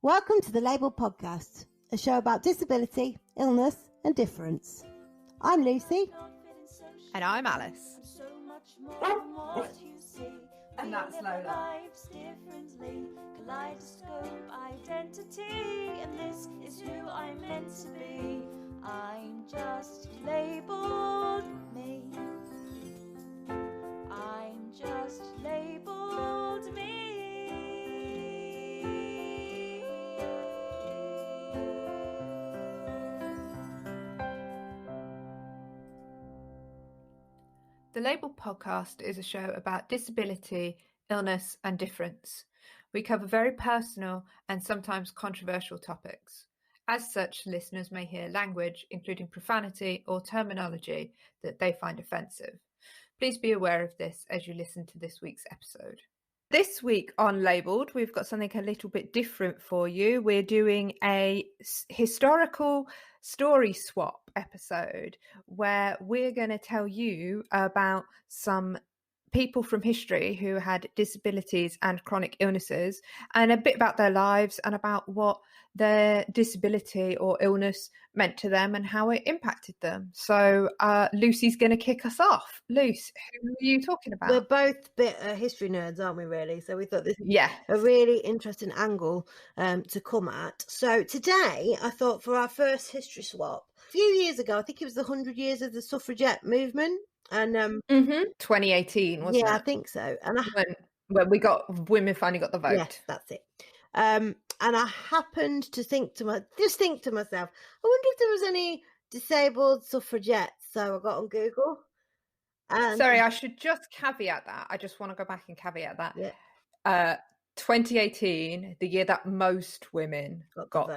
Welcome to the lABLEd podcast, a show about disability, illness and difference. I'm Lucy. And I'm Alice. And that's Lola. Kaleidoscope identity, and this is who I'm meant to be. I'm just labelled me. I'm just labelled me. The lABLEd podcast is a show about disability, illness and difference. We cover very personal and sometimes controversial topics. As such, listeners may hear language, including profanity or terminology that they find offensive. Please be aware of this as you listen to this week's episode. This week on lABLEd, we've got something a little bit different for you. We're doing a historical story swap episode where we're going to tell you about some people from history who had disabilities and chronic illnesses, and a bit about their lives and about what their disability or illness meant to them and how it impacted them. So Lucy's going to kick us off. Luce, who are you talking about? We're both bit history nerds, aren't we, really? So we thought this is a really interesting angle to come at. So today I thought for our first history swap, a few years ago, I think it was the 100 years of the suffragette movement. And 2018, wasn't it? Yeah, I think so. And when women finally got the vote. Yes, that's it. And I happened to think to myself, I wonder if there was any disabled suffragettes. So I got on Google. And sorry, I should just caveat that. I just want to go back and caveat that. Yeah. 2018, the year that most women got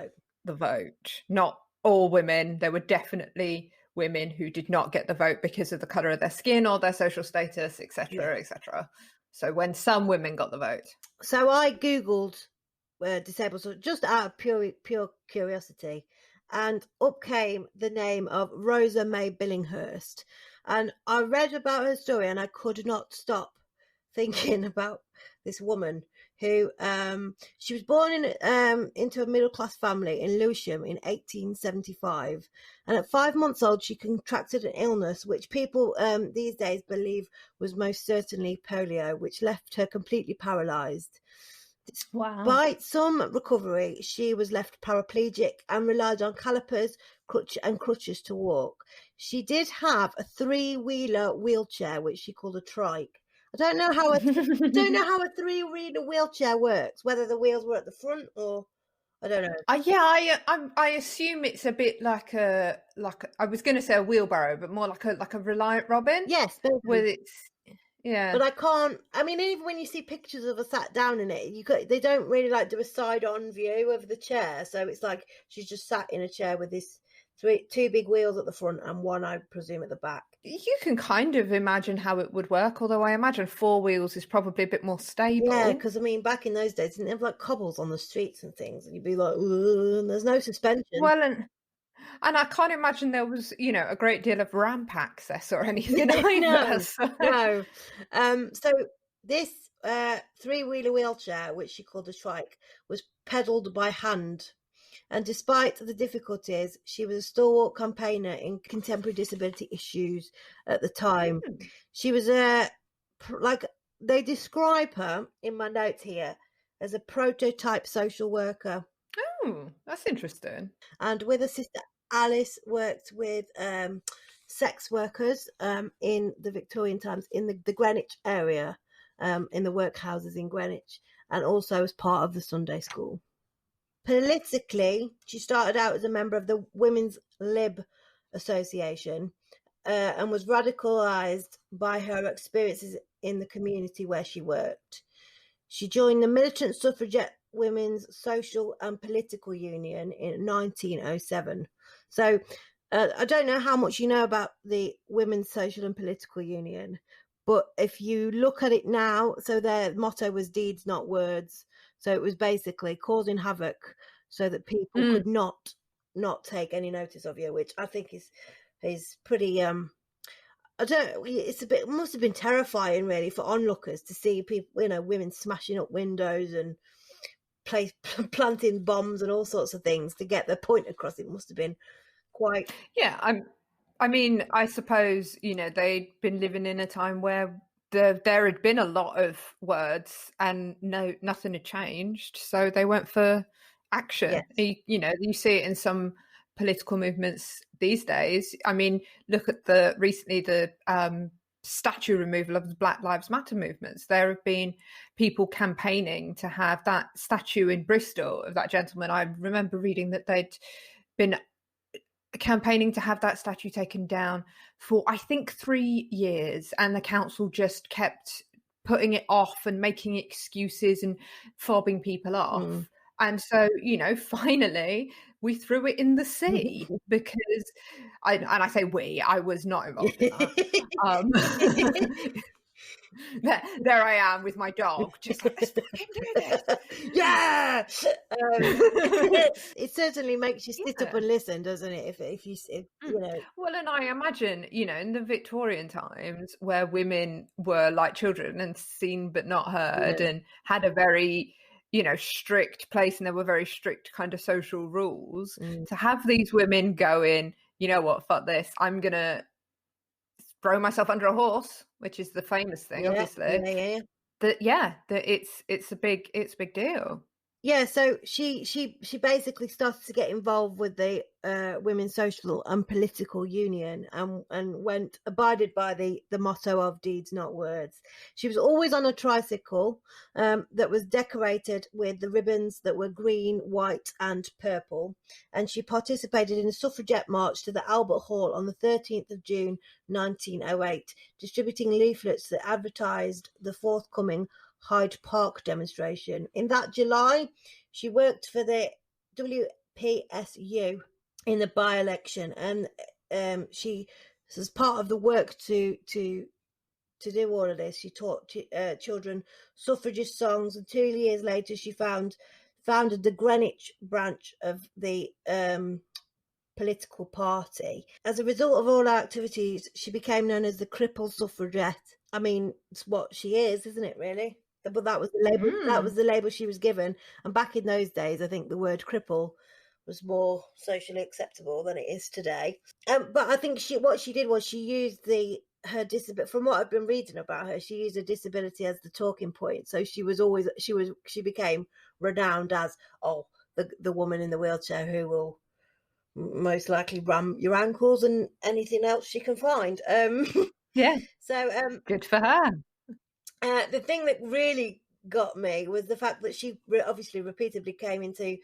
the vote. Not all women. There were definitely women who did not get the vote because of the colour of their skin or their social status, etc., etc. So when some women got the vote. So I Googled disabled, so just out of pure curiosity, and up came the name of Rosa Billinghurst. And I read about her story and I could not stop thinking about this woman who she was born into a middle-class family in Lewisham in 1875, and at 5 months old she contracted an illness which people these days believe was most certainly polio, which left her completely paralysed. Despite some recovery, she was left paraplegic and relied on calipers and crutches to walk. She did have a 3-wheeler wheelchair, which she called a trike. I don't know how a 3-wheeler wheelchair works, whether the wheels were at the front or I don't know. I assume it's a bit like I was going to say a wheelbarrow, but more like a Reliant Robin. Yes, with its But I can't. I mean, even when you see pictures of her sat down in it, they don't really do a side-on view of the chair. So it's like she's just sat in a chair with this 2 big wheels at the front and one, I presume, at the back. You can kind of imagine how it would work, although I imagine 4 wheels is probably a bit more stable. Yeah, because I mean, back in those days, didn't have cobbles on the streets and things, and you'd be like, and there's no suspension. Well, and I can't imagine there was, a great deal of ramp access or anything either. No. So this 3-wheeler wheelchair, which she called a trike, was pedalled by hand. And despite the difficulties, she was a stalwart campaigner in contemporary disability issues at the time. She was they describe her in my notes here as a prototype social worker. Oh, that's interesting. And with her sister Alice, worked with sex workers in the Victorian times in the Greenwich area, in the workhouses in Greenwich, and also as part of the Sunday school. Politically, she started out as a member of the Women's Lib Association and was radicalised by her experiences in the community where she worked. She joined the Militant Suffragette Women's Social and Political Union in 1907. So I don't know how much you know about the Women's Social and Political Union, but if you look at it now, so their motto was deeds, not words. So it was basically causing havoc so that people could not take any notice of you, which I think is pretty it must have been terrifying really for onlookers to see people, women smashing up windows and planting bombs and all sorts of things to get their point across. It must have been quite. Yeah, I mean, I suppose, they'd been living in a time where there had been a lot of words and nothing had changed, so they went for action. Yes. You see it in some political movements these days. I mean, look at recently the statue removal of the Black Lives Matter movements. There have been people campaigning to have that statue in Bristol of that gentleman. I remember reading that they'd been campaigning to have that statue taken down for, I think, 3 years, and the council just kept putting it off and making excuses and fobbing people off. And so, finally we threw it in the sea because I say we, I was not involved in that. There I am with my dog, just like, let's fucking do this. Yeah. It certainly makes you sit up and listen, doesn't it? If you know. Well, and I imagine, in the Victorian times where women were like children and seen but not heard, and had a very, strict place, and there were very strict kind of social rules, to have these women going, you know what, fuck this, I'm gonna throw myself under a horse, which is the famous thing, obviously. That it's a big deal. Yeah, so she basically started to get involved with the Women's Social and Political Union, and abided by the motto of deeds, not words. She was always on a tricycle that was decorated with the ribbons that were green, white and purple, and she participated in a suffragette march to the Albert Hall on the 13th of June 1908, distributing leaflets that advertised the forthcoming Hyde Park demonstration. In that July, she worked for the WPSU in the by-election, and she, as part of the work to do all of this, she taught children suffragist songs, and 2 years later she founded the Greenwich branch of the political party. As a result of all her activities, she became known as the crippled suffragette. I mean, it's what she is, isn't it, really? But that was the label. That was the label she was given. And back in those days, I think the word cripple was more socially acceptable than it is today. But I think what she did was she used her disability. From what I've been reading about her, she used her disability as the talking point. So she became renowned as the woman in the wheelchair who will most likely ram your ankles and anything else she can find. Yeah. So good for her. The thing that really got me was the fact that she obviously repeatedly came into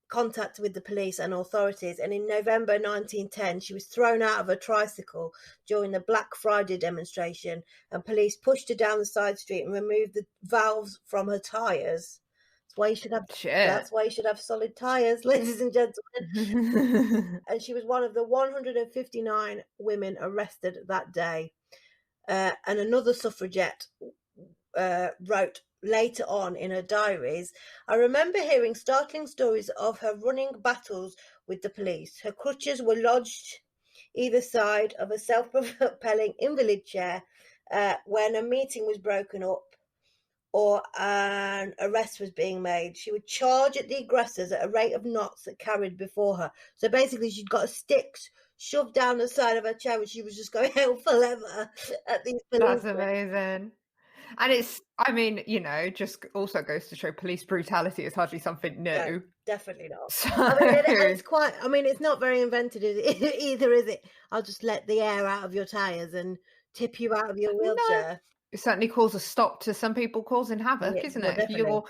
contact with the police and authorities, and in November 1910 she was thrown out of a tricycle during the Black Friday demonstration, and police pushed her down the side street and removed the valves from her tyres. That's why you should have solid tyres, ladies and gentlemen. And she was one of the 159 women arrested that day. And another suffragette wrote later on in her diaries, I remember hearing startling stories of her running battles with the police. Her crutches were lodged either side of a self-propelling invalid chair when a meeting was broken up or an arrest was being made. She would charge at the aggressors at a rate of knots that carried before her. So basically she'd got a stick shoved down the side of her chair, and she was just going hell for leather at these police. That's amazing. And it's, I mean, just also goes to show police brutality is hardly something new. No, definitely not. So... it's not very invented either, is it? I'll just let the air out of your tyres and tip you out of your wheelchair. No. It certainly calls a stop to some people causing havoc, isn't it? Definitely.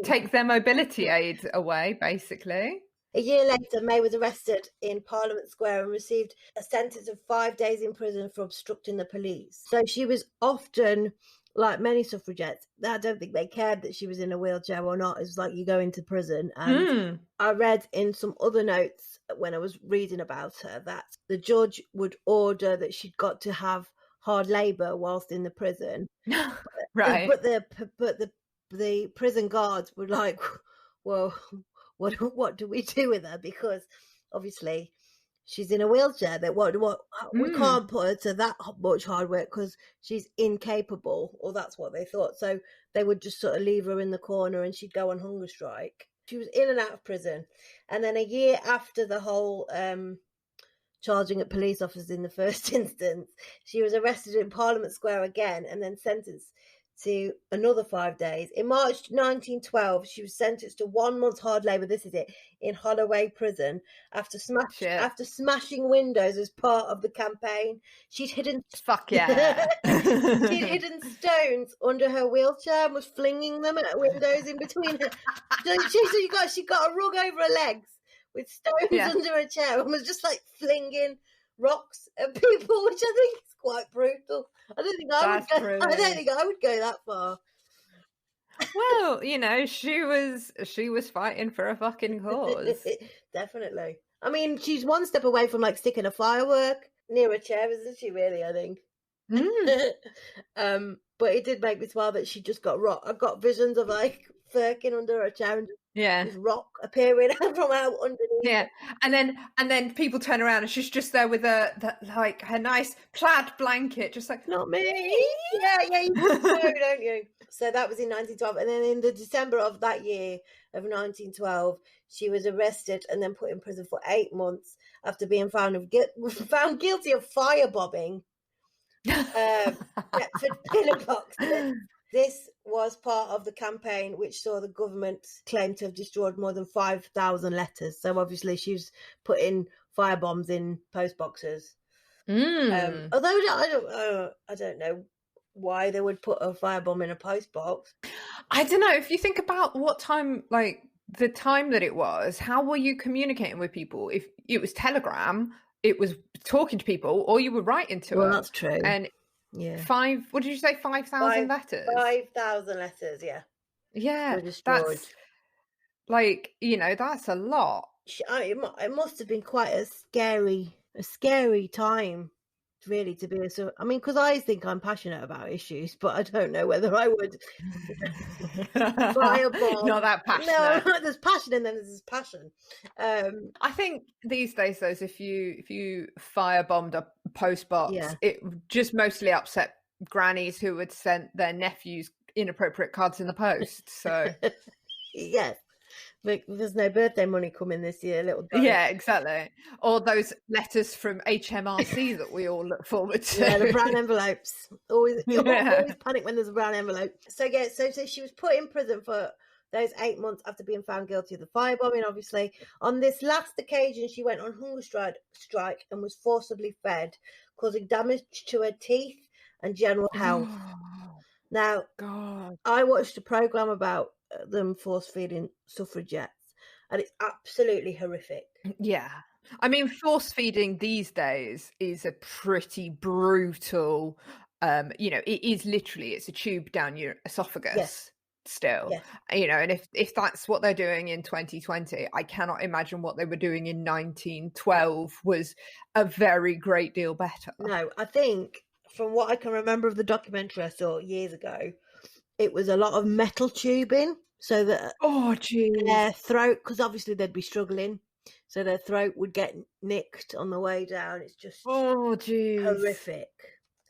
Take their mobility aids away, basically. A year later, May was arrested in Parliament Square and received a sentence of 5 days in prison for obstructing the police. So she was often, like many suffragettes, I don't think they cared that she was in a wheelchair or not. It's like you go into prison. And I read in some other notes when I was reading about her that the judge would order that she'd got to have hard labour whilst in the prison. Right. But the prison guards were like, well, what do we do with her? Because obviously she's in a wheelchair. That we can't put her to that much hard work because she's incapable, or that's what they thought. So they would just sort of leave her in the corner and she'd go on hunger strike. She was in and out of prison, and then a year after the whole charging at police officers in the first instance, she was arrested in Parliament Square again and then sentenced to another 5 days. In March 1912, she was sentenced to 1 month's hard labour, this is it, in Holloway Prison after smashing windows as part of the campaign. She'd hidden Fuck yeah. She'd hidden stones under her wheelchair and was flinging them at windows in between her. So she got a rug over her legs with stones under her chair and was just like flinging rocks at people, which I think is quite brutal. I don't think I would go that far. Well, you know, she was fighting for a fucking cause. Definitely. I mean, she's one step away from like sticking a firework near a chair, isn't she? Really, I think. But it did make me smile that she just got rock. I got visions of like Firkin under her chair and this rock appearing from out underneath. Yeah, and then people turn around and she's just there with her nice plaid blanket, just like, not me. Yeah, you know, don't you? So that was in 1912, and then in the December of that year of 1912, she was arrested and then put in prison for 8 months after being found guilty of firebombing Deptford pillar boxes. This was part of the campaign which saw the government claim to have destroyed more than 5,000 letters. So obviously she was putting firebombs in post boxes. Although I don't know why they would put a firebomb in a post box. I don't know. If you think about what time, like the time that it was, how were you communicating with people? If it was telegram, it was talking to people, or you were writing to them. Well, that's true. And what did you say? 5,000 letters? 5,000 letters, yeah. Yeah, that's like, you know, that's a lot. It must have been quite a scary time, really, to be I mean, because I think I'm passionate about issues, but I don't know whether I would firebomb. Not that passionate. No, there's passion and then there's passion. I think these days, though, if you firebombed a post box, it just mostly upset grannies who had sent their nephews inappropriate cards in the post. So yes. But there's no birthday money coming this year, little dog. Yeah, exactly. Or those letters from HMRC that we all look forward to. Yeah, the brown envelopes. Always panic when there's a brown envelope. So so she was put in prison for those 8 months after being found guilty of the firebombing, obviously. On this last occasion, she went on hunger strike and was forcibly fed, causing damage to her teeth and general health. Now, God. I watched a programme about them force feeding suffragettes, and it's absolutely horrific. Yeah, I mean, force feeding these days is a pretty brutal. You know, it is literally, it's a tube down your esophagus. Still, you know, and if that's what they're doing in 2020, I cannot imagine what they were doing in 1912 was a very great deal better. No, I think from what I can remember of the documentary I saw years ago, it was a lot of metal tubing, so that their throat, because obviously they'd be struggling, so their throat would get nicked on the way down. It's just horrific,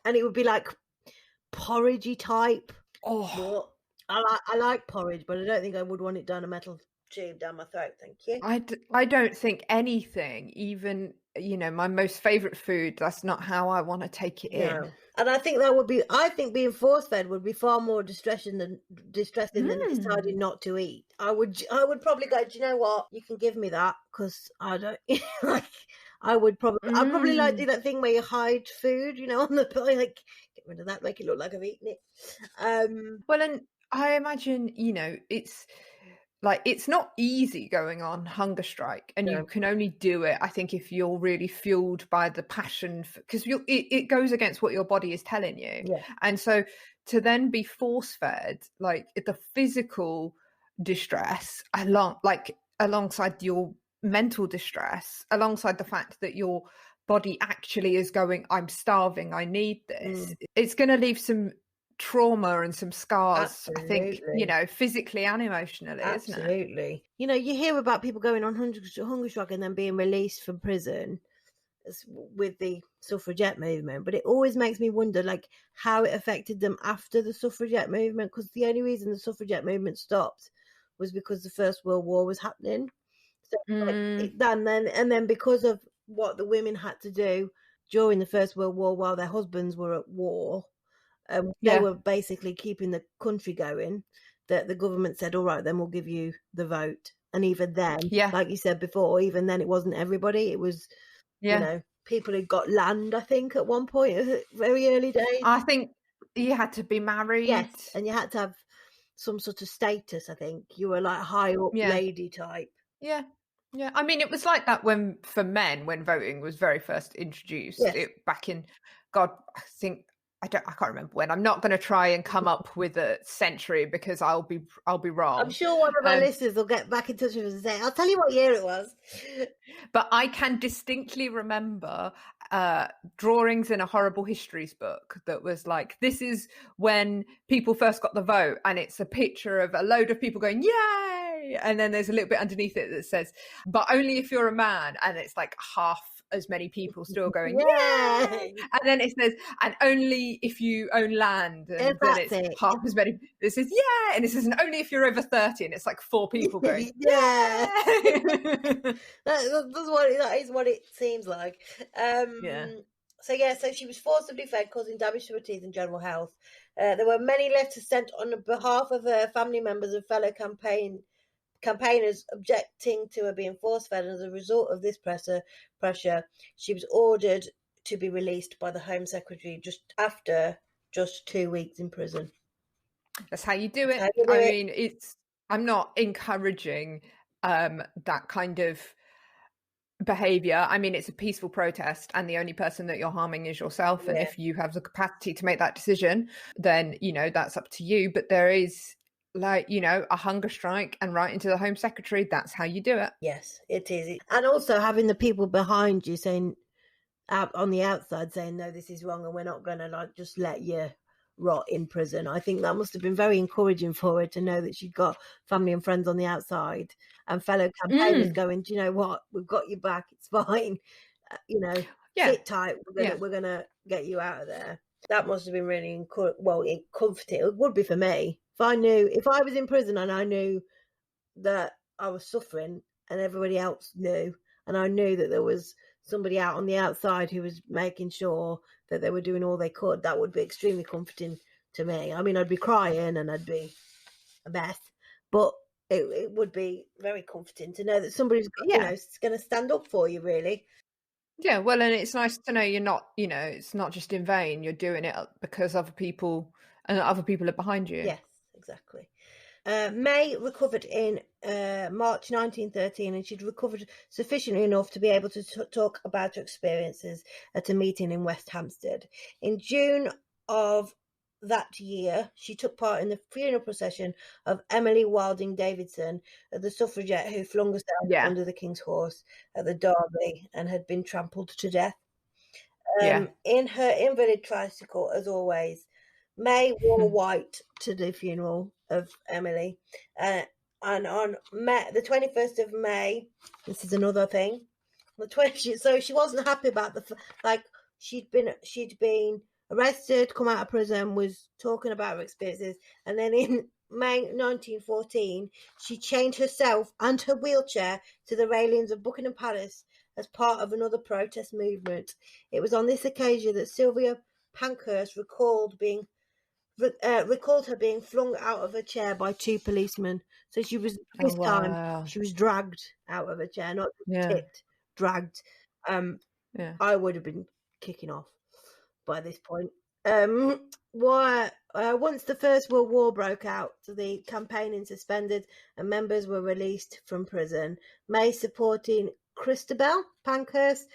and it would be like porridgey type. I like porridge, but I don't think I would want it down a metal tube down my throat. Thank you. I don't think anything, even, you know, my most favourite food, that's not how I want to take it in. And I think I think being force fed would be far more distressing than deciding not to eat. I would probably go, do you know what? You can give me that, because I don't like. I'd probably like do that thing where you hide food, you know, on the like, get rid of that, make it look like I've eaten it. Well, and I imagine, you know, it's like, it's not easy going on hunger strike, and you can only do it, I think, if you're really fueled by the passion, because it goes against what your body is telling you. And so to then be force fed, like the physical distress alongside your mental distress, alongside the fact that your body actually is going, I'm starving, I need this, it's going to leave some trauma and some scars. Absolutely. I think, you know, physically and emotionally. Absolutely. Isn't it? You know, you hear about people going on hunger strike and then being released from prison, with the suffragette movement, but it always makes me wonder, like, how it affected them after the suffragette movement, because the only reason the suffragette movement stopped was because the First World War was happening. So then because of what the women had to do during the First World War while their husbands were at war, they were basically keeping the country going, that the government said, all right, then we'll give you the vote. And even then, like you said before, even then it wasn't everybody. It was, you know, people who got land, I think, at one point, very early days. I think you had to be married. Yes, and you had to have some sort of status, I think. You were like high up lady type. Yeah. Yeah. I mean, it was like that for men, when voting was very first introduced. Back in, God, I can't remember when. I'm not going to try and come up with a century because I'll be wrong. I'm sure one of our listeners will get back in touch with us and say, I'll tell you what year it was. But I can distinctly remember drawings in a horrible histories book that was like, this is when people first got the vote, and it's a picture of a load of people going, yay! And then there's a little bit underneath it that says, but only if you're a man, and it's like half as many people still going, yay! And then it says, and only if you own land, and then it's half as many. This is yeah, and it says, and only if you're over 30, and it's like 4 people going, yeah. That is what it seems like. So she was forcibly fed, causing damage to her teeth and general health. There were many letters sent on behalf of her family members and fellow campaigners objecting to her being force-fed, and as a result of this pressure, she was ordered to be released by the Home Secretary after 2 weeks in prison. That's how you do it. Mean, I'm not encouraging that kind of behavior. I mean, it's a peaceful protest, and the only person that you're harming is yourself. And if you have the capacity to make that decision, then, you know, that's up to you. But there is, like, you know, a hunger strike and writing to the Home Secretary, that's how you do it. Yes, it is. And also having the people behind you saying, out on the outside, saying, no, this is wrong and we're not going to, like, just let you rot in prison. I think that must have been very encouraging for her to know that she'd got family and friends on the outside and fellow campaigners going, do you know what, we've got you back, it's fine, sit tight, we're gonna get you out of there. That must have been really comforting. It would be for me if I was in prison and I knew that I was suffering and everybody else knew, and I knew that there was somebody out on the outside who was making sure that they were doing all they could. That would be extremely comforting to me. I mean, I'd be crying and I'd be a mess, but it would be very comforting to know that somebody's going to stand up for you, really. Yeah, well, and it's nice to know you're not, it's not just in vain. You're doing it because other people are behind you. Yes, exactly. May recovered in March 1913, and she'd recovered sufficiently enough to be able to talk about her experiences at a meeting in West Hampstead. In June of that year, she took part in the funeral procession of Emily Wilding Davidson, the suffragette who flung herself under the King's horse at the Derby and had been trampled to death. In her invalid tricycle, as always, May wore white to the funeral of Emily, and on the 21st of May, this is another thing. So she wasn't happy about she'd been arrested, come out of prison, was talking about her experiences, and then in May 1914, she chained herself and her wheelchair to the railings of Buckingham Palace as part of another protest movement. It was on this occasion that Sylvia Pankhurst recalled her being flung out of her chair by 2 policemen. So she was time she was dragged out of her chair, not tipped, dragged. I would have been kicking off by this point. Once the First World War broke out, the campaigning suspended and members were released from prison. May supporting Christabel Pankhurst.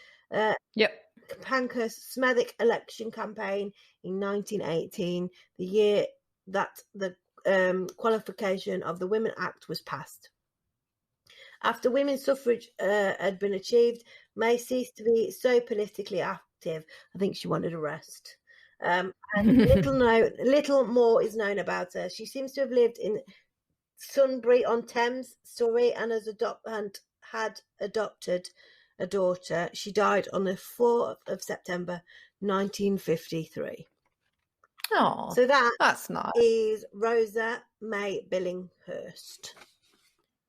Pankhurst's Smethwick election campaign in 1918, the year that the qualification of the Women Act was passed. After women's suffrage had been achieved, May ceased to be so politically active. I think she wanted a rest. And little more is known about her. She seems to have lived in Sunbury-on-Thames, Surrey, and had adopted a daughter. She died on the 4th of September 1953. Oh, So that's nice. is Rosa May Billinghurst.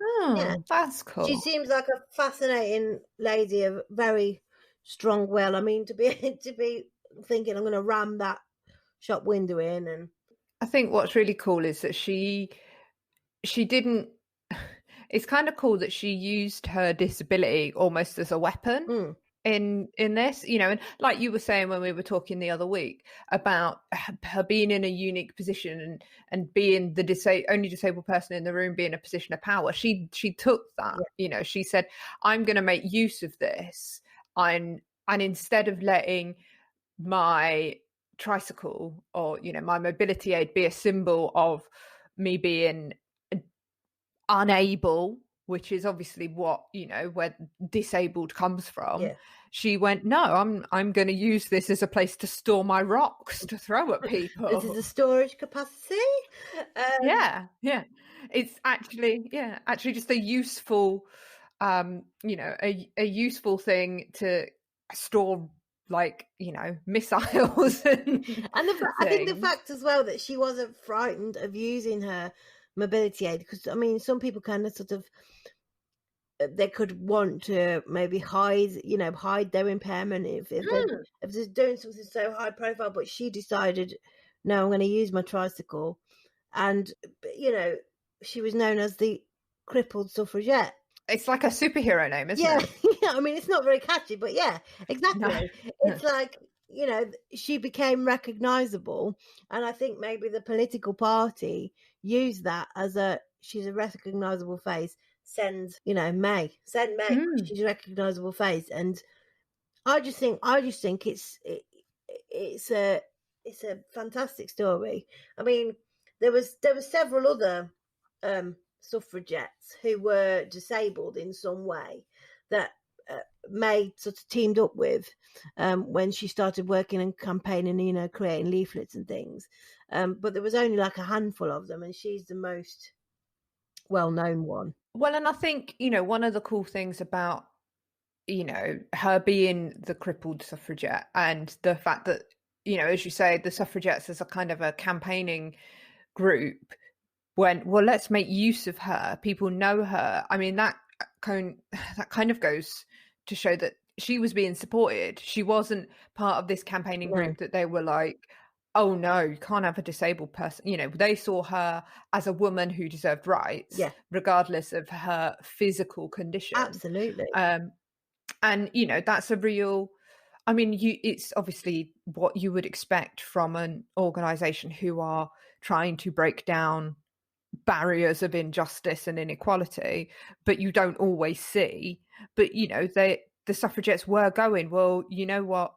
Oh, Yeah. that's cool. She seems like a fascinating lady, a very strong will. I mean, to be thinking I'm going to ram that shop window in, and I think what's really cool is that she didn't. It's kind of cool that she used her disability almost as a weapon in this, you know, and like you were saying when we were talking the other week about her being in a unique position and being the only disabled person in the room, being a position of power. She took that, you know, she said, I'm going to make use of this. And instead of letting my tricycle or, you know, my mobility aid be a symbol of me being unable, which is obviously what, you know, where disabled comes from. She went, no, I'm going to use this as a place to store my rocks to throw at people. This is a storage capacity. Yeah. It's actually just a useful, you know, a useful thing to store, like, you know, missiles and I think the fact as well that she wasn't frightened of using her mobility aid, because I mean, some people kind of sort of, they could want to maybe hide their impairment if they're doing something so high profile, but she decided, no, I'm going to use my tricycle. And, you know, she was known as the crippled suffragette. It's like a superhero name, isn't it? Yeah, I mean, it's not very catchy, but yeah, exactly. No. It's like, you know, she became recognisable, and I think maybe the political party used that as she's a recognisable face. Send May. She's a recognisable face, and I just think it's a fantastic story. I mean, there was several other suffragettes who were disabled in some way that May sort of teamed up with when she started working and campaigning, you know, creating leaflets and things. But there was only like a handful of them, and she's the most well-known one. Well, and I think, you know, one of the cool things about, you know, her being the crippled suffragette and the fact that, you know, as you say, the suffragettes as a kind of a campaigning group, let's make use of her. People know her. I mean, that kind of goes to show that she was being supported. She wasn't part of this campaigning group that they were like, oh no, you can't have a disabled person. You know, they saw her as a woman who deserved rights, regardless of her physical condition. Absolutely. And, you know, that's a real, I mean, it's obviously what you would expect from an organisation who are trying to break down barriers of injustice and inequality, but you don't always see. But, you know, the suffragettes were going, well, you know what?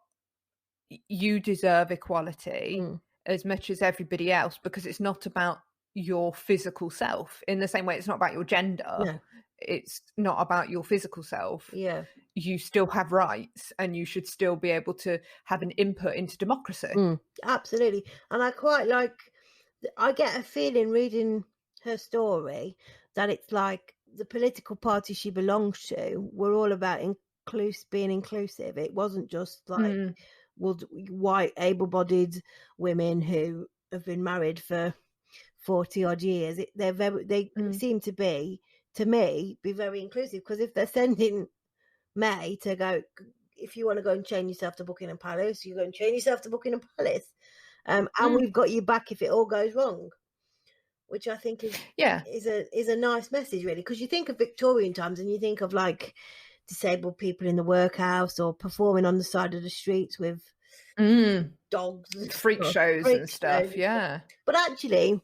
You deserve equality as much as everybody else, because it's not about your physical self. In the same way, it's not about your gender. It's not about your physical self. You still have rights, and you should still be able to have an input into democracy. Absolutely. And I quite like, I get a feeling reading her story that it's like the political party she belongs to were all about being inclusive. It wasn't just like white able-bodied women who have been married for 40 odd years. They seem to be, to me, be very inclusive, because if they're sending May to go, if you want to go and chain yourself to Buckingham Palace, you go and chain yourself to Buckingham Palace, and we've got you back if it all goes wrong, which I think is a nice message, really, because you think of Victorian times and you think of like disabled people in the workhouse or performing on the side of the streets with dogs and freak shows and stuff. But actually,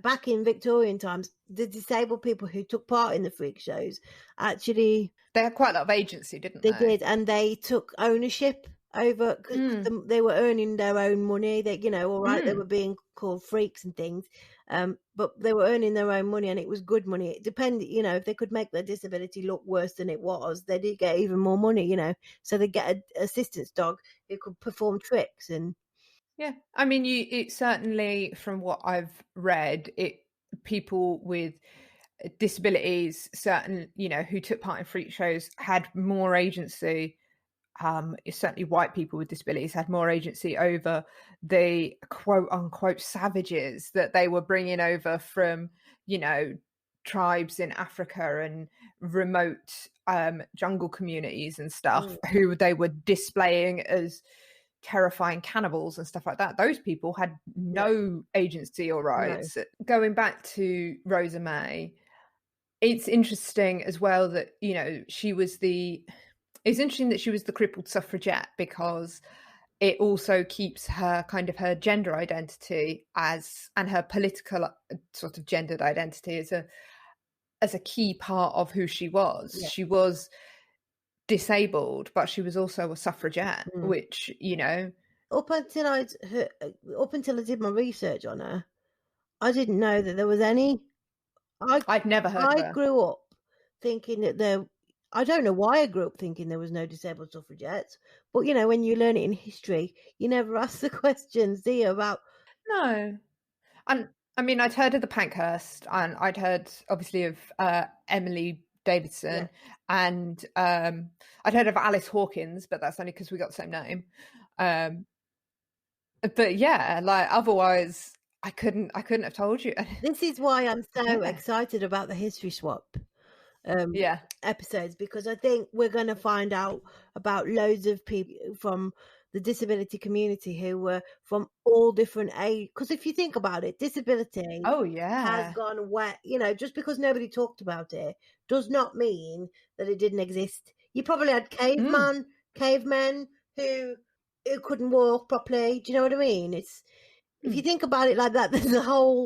back in Victorian times, the disabled people who took part in the freak shows, actually, they had quite a lot of agency, didn't they? They did, and they took ownership over, because they were earning their own money. They, you know, all right, they were being called freaks and things, but they were earning their own money, and it was good money. It depended, you know, if they could make their disability look worse than it was, they did get even more money, you know. So they get an assistance dog who could perform tricks. And I mean, it certainly, from what I've read, people with disabilities, certain, who took part in freak shows had more agency. Certainly white people with disabilities had more agency over the quote unquote savages that they were bringing over from, tribes in Africa and remote jungle communities and stuff, who they were displaying as terrifying cannibals and stuff like that. Those people had no agency or rights. No. Going back to Rosa May, it's interesting as well that, it's interesting that she was the crippled suffragette, because it also keeps her kind of her gender identity and her political sort of gendered identity as a key part of who she was. Yeah. She was disabled, but she was also a suffragette, which, up until I did my research on her, I didn't know that there was any. I'd never heard of her. I grew up thinking that I don't know why I grew up thinking there was no disabled suffragettes, but when you learn it in history, you never ask the questions, do you, about... No. And I mean, I'd heard of the Pankhurst, and I'd heard obviously of Emily Davidson, and I'd heard of Alice Hawkins, but that's only because we got the same name. But yeah, like otherwise I couldn't have told you. This is why I'm so excited about the History Swap episodes, because I think we're going to find out about loads of people from the disability community who were from all different age. Because if you think about it, disability has gone wet. Just because nobody talked about it does not mean that it didn't exist. You probably had cavemen who couldn't walk properly. Do you know what I mean? It's if you think about it like that,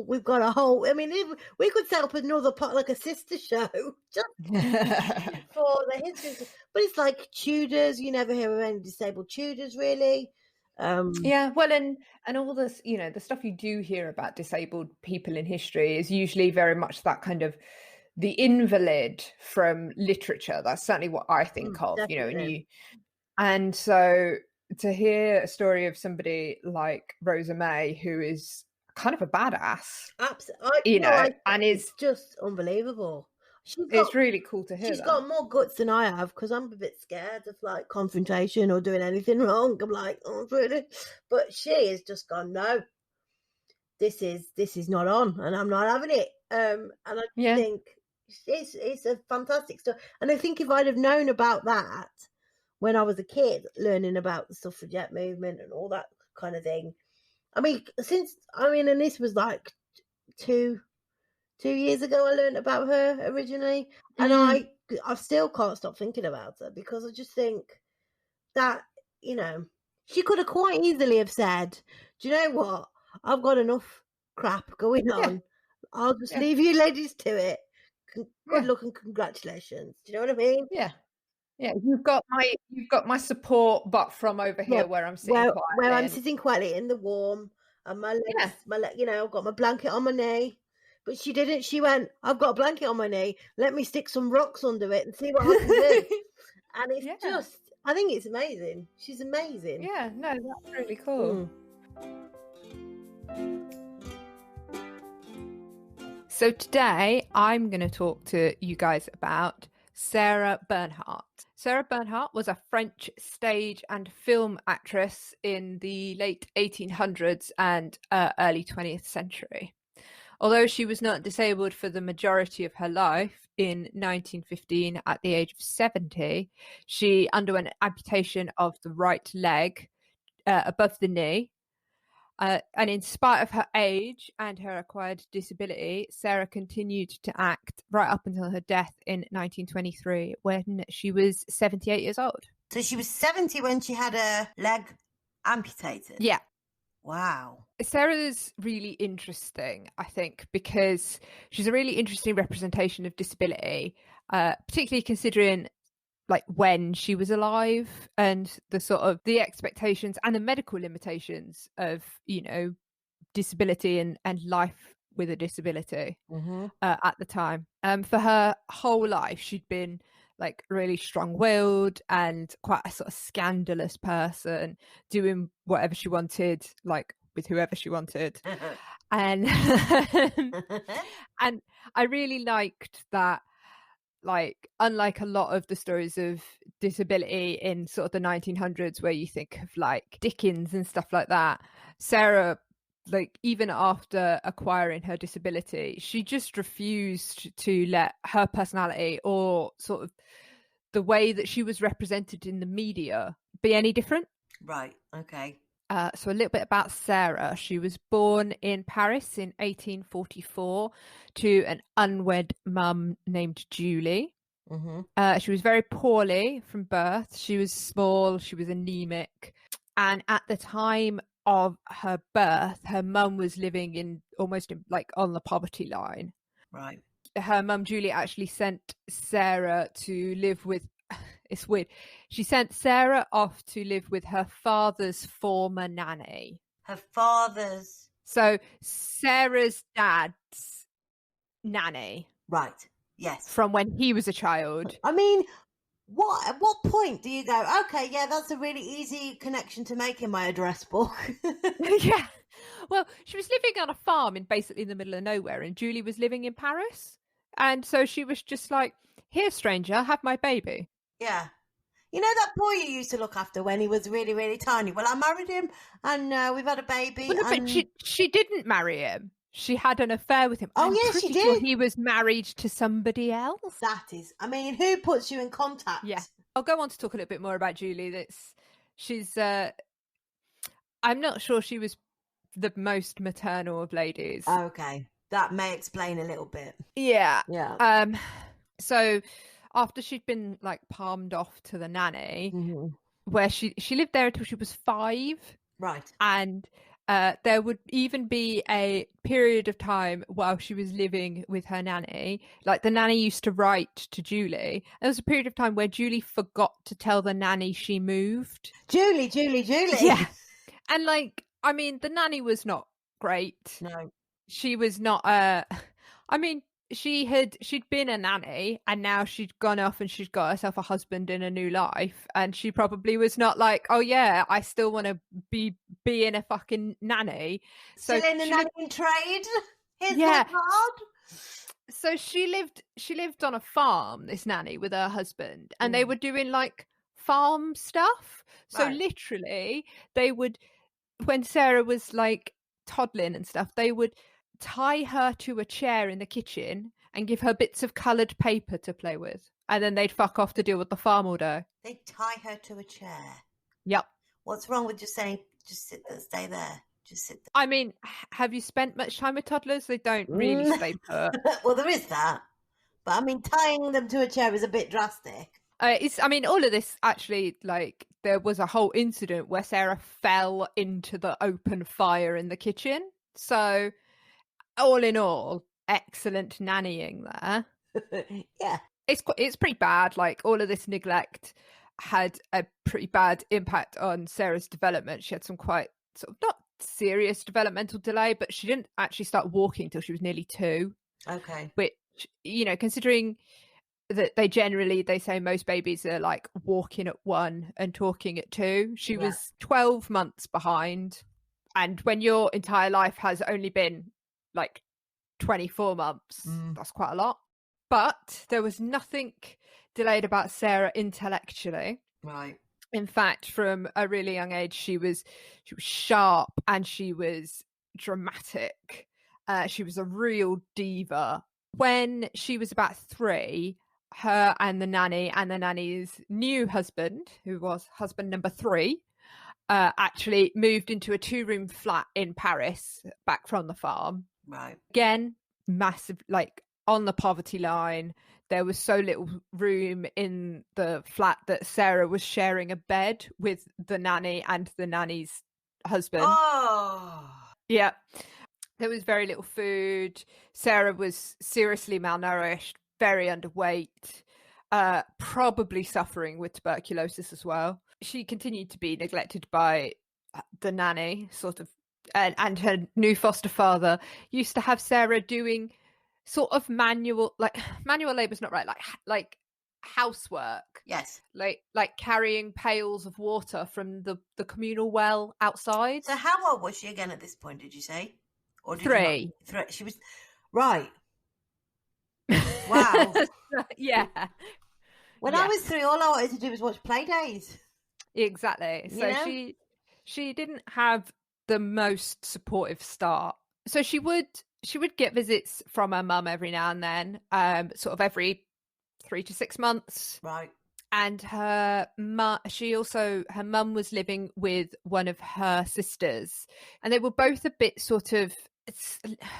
we've got a whole. I mean, we could set up another part, like a sister show, just for the history. But it's like Tudors. You never hear of any disabled Tudors, really. Well, and all this, the stuff you do hear about disabled people in history is usually very much that kind of the invalid from literature. That's certainly what I think of, definitely. and so to hear a story of somebody like Rosa May, who is kind of a badass, absolutely, and it's just unbelievable. It's really cool to hear. She's got more guts than I have, because I'm a bit scared of like confrontation or doing anything wrong. I'm like, oh, really? But she has just gone, no, this is not on, and I'm not having it. And I think it's a fantastic story. And I think if I'd have known about that when I was a kid, learning about the suffragette movement and all that kind of thing. I mean, and this was like 2 years ago I learned about her originally, and I still can't stop thinking about her, because I just think that, she could have quite easily have said, do you know what? I've got enough crap going on. I'll just leave you ladies to it. Good luck and congratulations. Do you know what I mean? Yeah. Yeah, you've got my support, but from over here where I'm sitting quietly. Where I'm sitting quietly in the warm, and my legs, I've got my blanket on my knee. But she didn't. She went, I've got a blanket on my knee. Let me stick some rocks under it and see what I can do. And it's just, I think it's amazing. She's amazing. Yeah, no, that's really cool. So today I'm going to talk to you guys about Sarah Bernhardt. Sarah Bernhardt was a French stage and film actress in the late 1800s and early 20th century. Although she was not disabled for the majority of her life, in 1915, at the age of 70, she underwent an amputation of the right leg above the knee. And in spite of her age and her acquired disability, Sarah continued to act right up until her death in 1923, when she was 78 years old. So she was 70 when she had her leg amputated? Yeah. Wow. Sarah's really interesting, I think, because she's a really interesting representation of disability, particularly considering like when she was alive and the sort of the expectations and the medical limitations of, disability and life with a disability at the time. For her whole life, she'd been like really strong-willed and quite a sort of scandalous person, doing whatever she wanted, like with whoever she wanted. And and I really liked that, like, unlike a lot of the stories of disability in sort of the 1900s where you think of like Dickens and stuff like that, Sarah, like, even after acquiring her disability, she just refused to let her personality or sort of the way that she was represented in the media be any different. Right, okay. So a little bit about Sarah. She was born in Paris in 1844 to an unwed mum named Julie. Mm-hmm. She was very poorly from birth. She was small, she was anemic. And at the time of her birth, her mum was living in almost like on the poverty line. Right. Her mum, Julie, actually sent Sarah to live with... It's weird. She sent Sarah off to live with her father's former nanny. Her father's... So Sarah's dad's nanny. Right, yes. From when he was a child. I mean, at what point do you go, okay, yeah, that's a really easy connection to make in my address book? Yeah. Well, she was living on a farm in basically the middle of nowhere, and Julie was living in Paris. And so she was just like, here, stranger, have my baby. Yeah. You know that boy you used to look after when he was really, really tiny? Well, I married him and we've had a baby. Well, no, and... but she didn't marry him. She had an affair with him. Oh, yes, she did. Sure he was married to somebody else. That is, I mean, who puts you in contact? Yeah. I'll go on to talk a little bit more about Julie. She's, I'm not sure she was the most maternal of ladies. Okay. That may explain a little bit. Yeah. Yeah. So after she'd been like palmed off to the nanny, mm-hmm. where she lived there until she was 5. Right. And there would even be a period of time while she was living with her nanny, like the nanny used to write to Julie. There was a period of time where Julie forgot to tell the nanny she moved. Julie. Yeah. And like, I mean, the nanny was not great. No. She was not I mean, she'd been a nanny and now she'd gone off and she'd got herself a husband in a new life, and she probably was not like, oh yeah, I still want to be in a fucking nanny. So still in the nannying trade. Here's yeah. my card. So she lived on a farm, this nanny, with her husband, and they were doing like farm stuff. So right. Literally they would, when Sarah was like toddling and stuff, they would tie her to a chair in the kitchen and give her bits of coloured paper to play with, and then they'd fuck off to deal with the farm all day. They'd tie her to a chair. Yep. What's wrong with just saying, just sit there, stay there, just sit there? I mean, have you spent much time with toddlers? They don't really stay put. Well, there is that, but I mean, tying them to a chair is a bit drastic. I mean, all of this actually, like, there was a whole incident where Sarah fell into the open fire in the kitchen. So all in all, excellent nannying there. Yeah. It's pretty bad. Like, all of this neglect had a pretty bad impact on Sarah's development. She had some quite sort of not serious developmental delay, but she didn't actually start walking till she was nearly 2. Okay. Which, you know, considering that they say most babies are like walking at 1 and talking at 2. She was 12 months behind. And when your entire life has only been like 24 months, that's quite a lot. But there was nothing delayed about Sarah intellectually. Right. In fact, from a really young age, she was sharp and she was dramatic. She was a real diva. When she was about 3, her and the nanny's new husband, who was husband number 3, actually moved into a 2-room flat in Paris, back from the farm. Right. Again, massive, like on the poverty line. There was so little room in the flat that Sarah was sharing a bed with the nanny and the nanny's husband. Oh. Yeah. There was very little food. Sarah was seriously malnourished, very underweight, probably suffering with tuberculosis as well. She continued to be neglected by the nanny, sort of, and her new foster father used to have Sarah doing sort of manual labor's not right, like housework. Yes. Like carrying pails of water from the communal well outside. So how old was she again at this point, did you say? Or did 3. She was right. Wow. Yeah. When I was 3, all I wanted to do was watch Playdays. Exactly. So she didn't have the most supportive start. So she would get visits from her mum every now and then, sort of every 3 to 6 months. Right. And her mum was living with one of her sisters, and they were both a bit sort of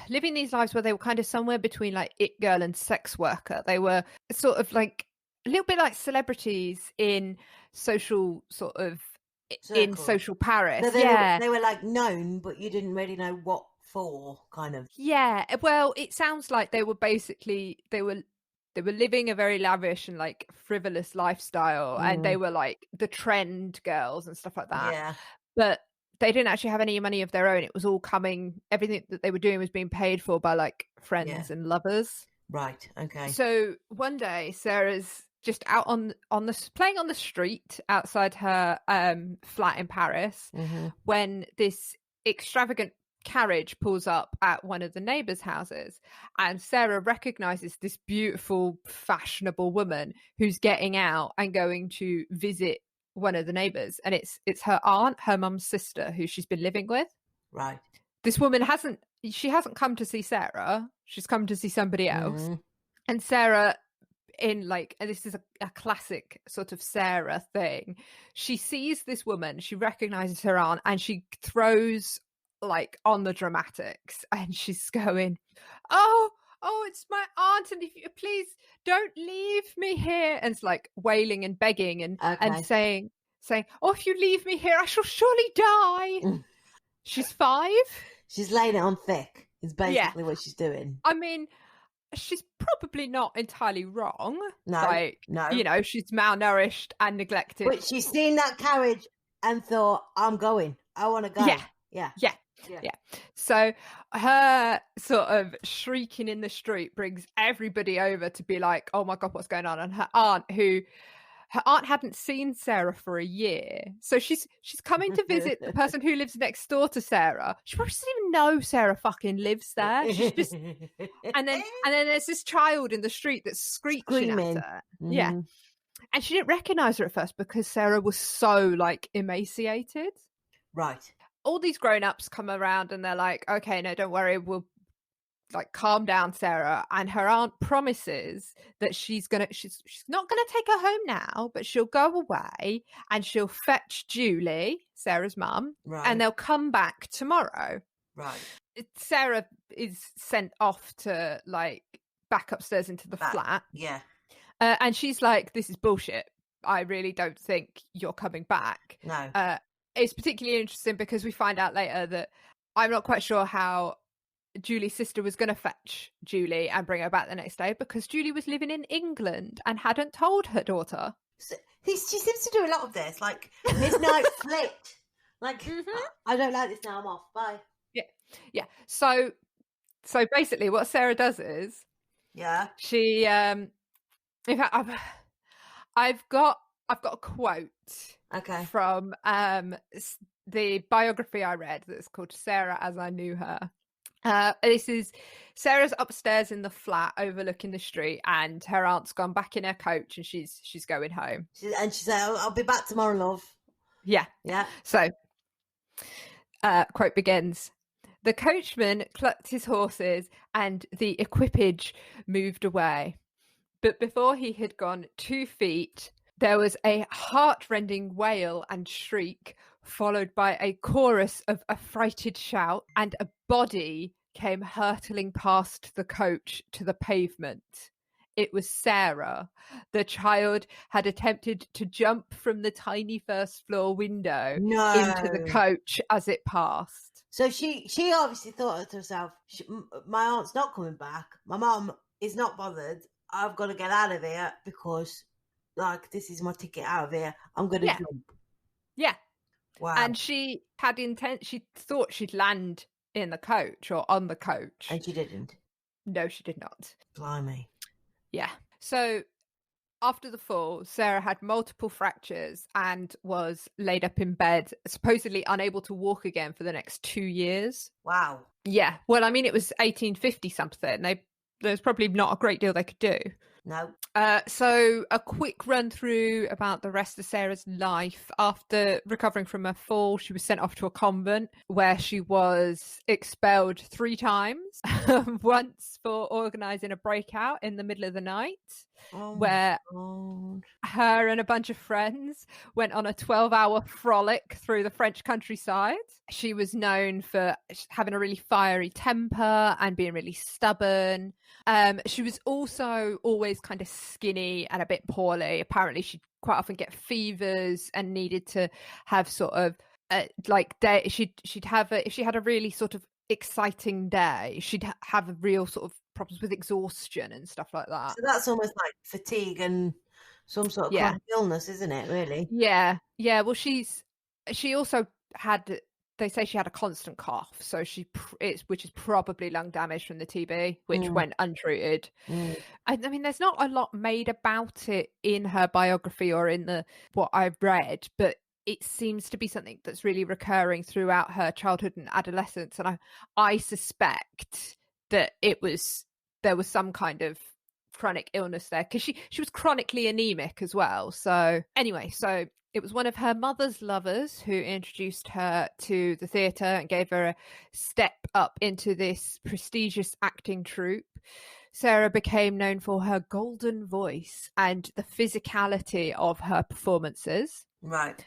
living these lives where they were kind of somewhere between like it girl and sex worker. They were sort of like a little bit like celebrities in social sort of in social Paris. So they were like known, but you didn't really know what for, kind of. Yeah. Well, it sounds like they were living a very lavish and like frivolous lifestyle, and they were like the trend girls and stuff like that. Yeah. But they didn't actually have any money of their own. It was all everything that they were doing was being paid for by like friends and lovers. Right. Okay. So one day Sarah's just out playing on the street outside her flat in Paris when this extravagant carriage pulls up at one of the neighbors' houses, and Sarah recognizes this beautiful, fashionable woman who's getting out and going to visit one of the neighbors, and it's her aunt, her mum's sister, who she's been living with. Right. This woman hasn't come to see Sarah. She's come to see somebody else. And Sarah, and this is a classic sort of Sarah thing, she sees this woman, she recognizes her aunt, and she throws like on the dramatics, and she's going, oh, it's my aunt, and if you please don't leave me here, and it's like wailing and begging and saying, oh, if you leave me here I shall surely die. She's 5. She's laying it on thick is basically what she's doing. I mean, she's probably not entirely wrong. No. You know, she's malnourished and neglected, but she's seen that carriage and thought, I want to go. Yeah. So her sort of shrieking in the street brings everybody over to be like, oh my God, what's going on? And her aunt hadn't seen Sarah for a year. So she's coming to visit the person who lives next door to Sarah. She probably doesn't even know Sarah fucking lives there. She's just and then there's this child in the street that's screaming at her. Yeah. And she didn't recognize her at first because Sarah was so like emaciated. Right. All these grown-ups come around and they're like, okay, no, don't worry, we'll like calm down, Sarah. And her aunt promises that she's not gonna take her home now, but she'll go away and she'll fetch Julie, Sarah's mum, and they'll come back tomorrow. Right. Sarah is sent off to like back upstairs into the flat. Yeah. And she's like, this is bullshit. I really don't think you're coming back. No. It's particularly interesting because we find out later that I'm not quite sure how Julie's sister was going to fetch Julie and bring her back the next day, because Julie was living in England and hadn't told her daughter. So, she seems to do a lot of this, like midnight flicked. Like, I don't like this now, I'm off. Bye. Yeah. So basically what Sarah does is she in fact I've got a quote from the biography I read that's called Sarah as I Knew Her. This is Sarah's upstairs in the flat overlooking the street, and her aunt's gone back in her coach and she's going home. She said, I'll be back tomorrow, love. Yeah. So quote begins: the coachman clucked his horses and the equipage moved away. But before he had gone 2 feet, there was a heart-rending wail and shriek, followed by a chorus of affrighted shout, and a body came hurtling past the coach to the pavement. It was Sarah. The child had attempted to jump from the tiny first floor window into the coach as it passed. So she obviously thought to herself, my aunt's not coming back. My mum is not bothered. I've got to get out of here because, like, this is my ticket out of here. I'm going to jump. Yeah. Wow. And she had she thought she'd land in the coach or on the coach. And she didn't. No, she did not. Blimey. Yeah. So after the fall, Sarah had multiple fractures and was laid up in bed, supposedly unable to walk again for the next 2 years. Wow. Yeah. Well, I mean, it was 1850 something. There's probably not a great deal they could do. No. So a quick run through about the rest of Sarah's life. After recovering from her fall, she was sent off to a convent where she was expelled 3 times. Once for organising a breakout in the middle of the night, where her and a bunch of friends went on a 12-hour frolic through the French countryside. She was known for having a really fiery temper and being really stubborn. She was also always kind of skinny and a bit poorly. Apparently she'd quite often get fevers and needed to have sort of she'd have if she had a really sort of exciting day, she'd have a real sort of problems with exhaustion and stuff like that. So that's almost like fatigue and some sort of chronic illness, isn't it, really? Yeah. Well, she also had, they say she had a constant cough, so which is probably lung damage from the TB, which went untreated. I mean, there's not a lot made about it in her biography or in what I've read, but it seems to be something that's really recurring throughout her childhood and adolescence, and I suspect that there was some kind of chronic illness there, because she was chronically anemic as well. So anyway, it was one of her mother's lovers who introduced her to the theatre and gave her a step up into this prestigious acting troupe. Sarah became known for her golden voice and the physicality of her performances. Right.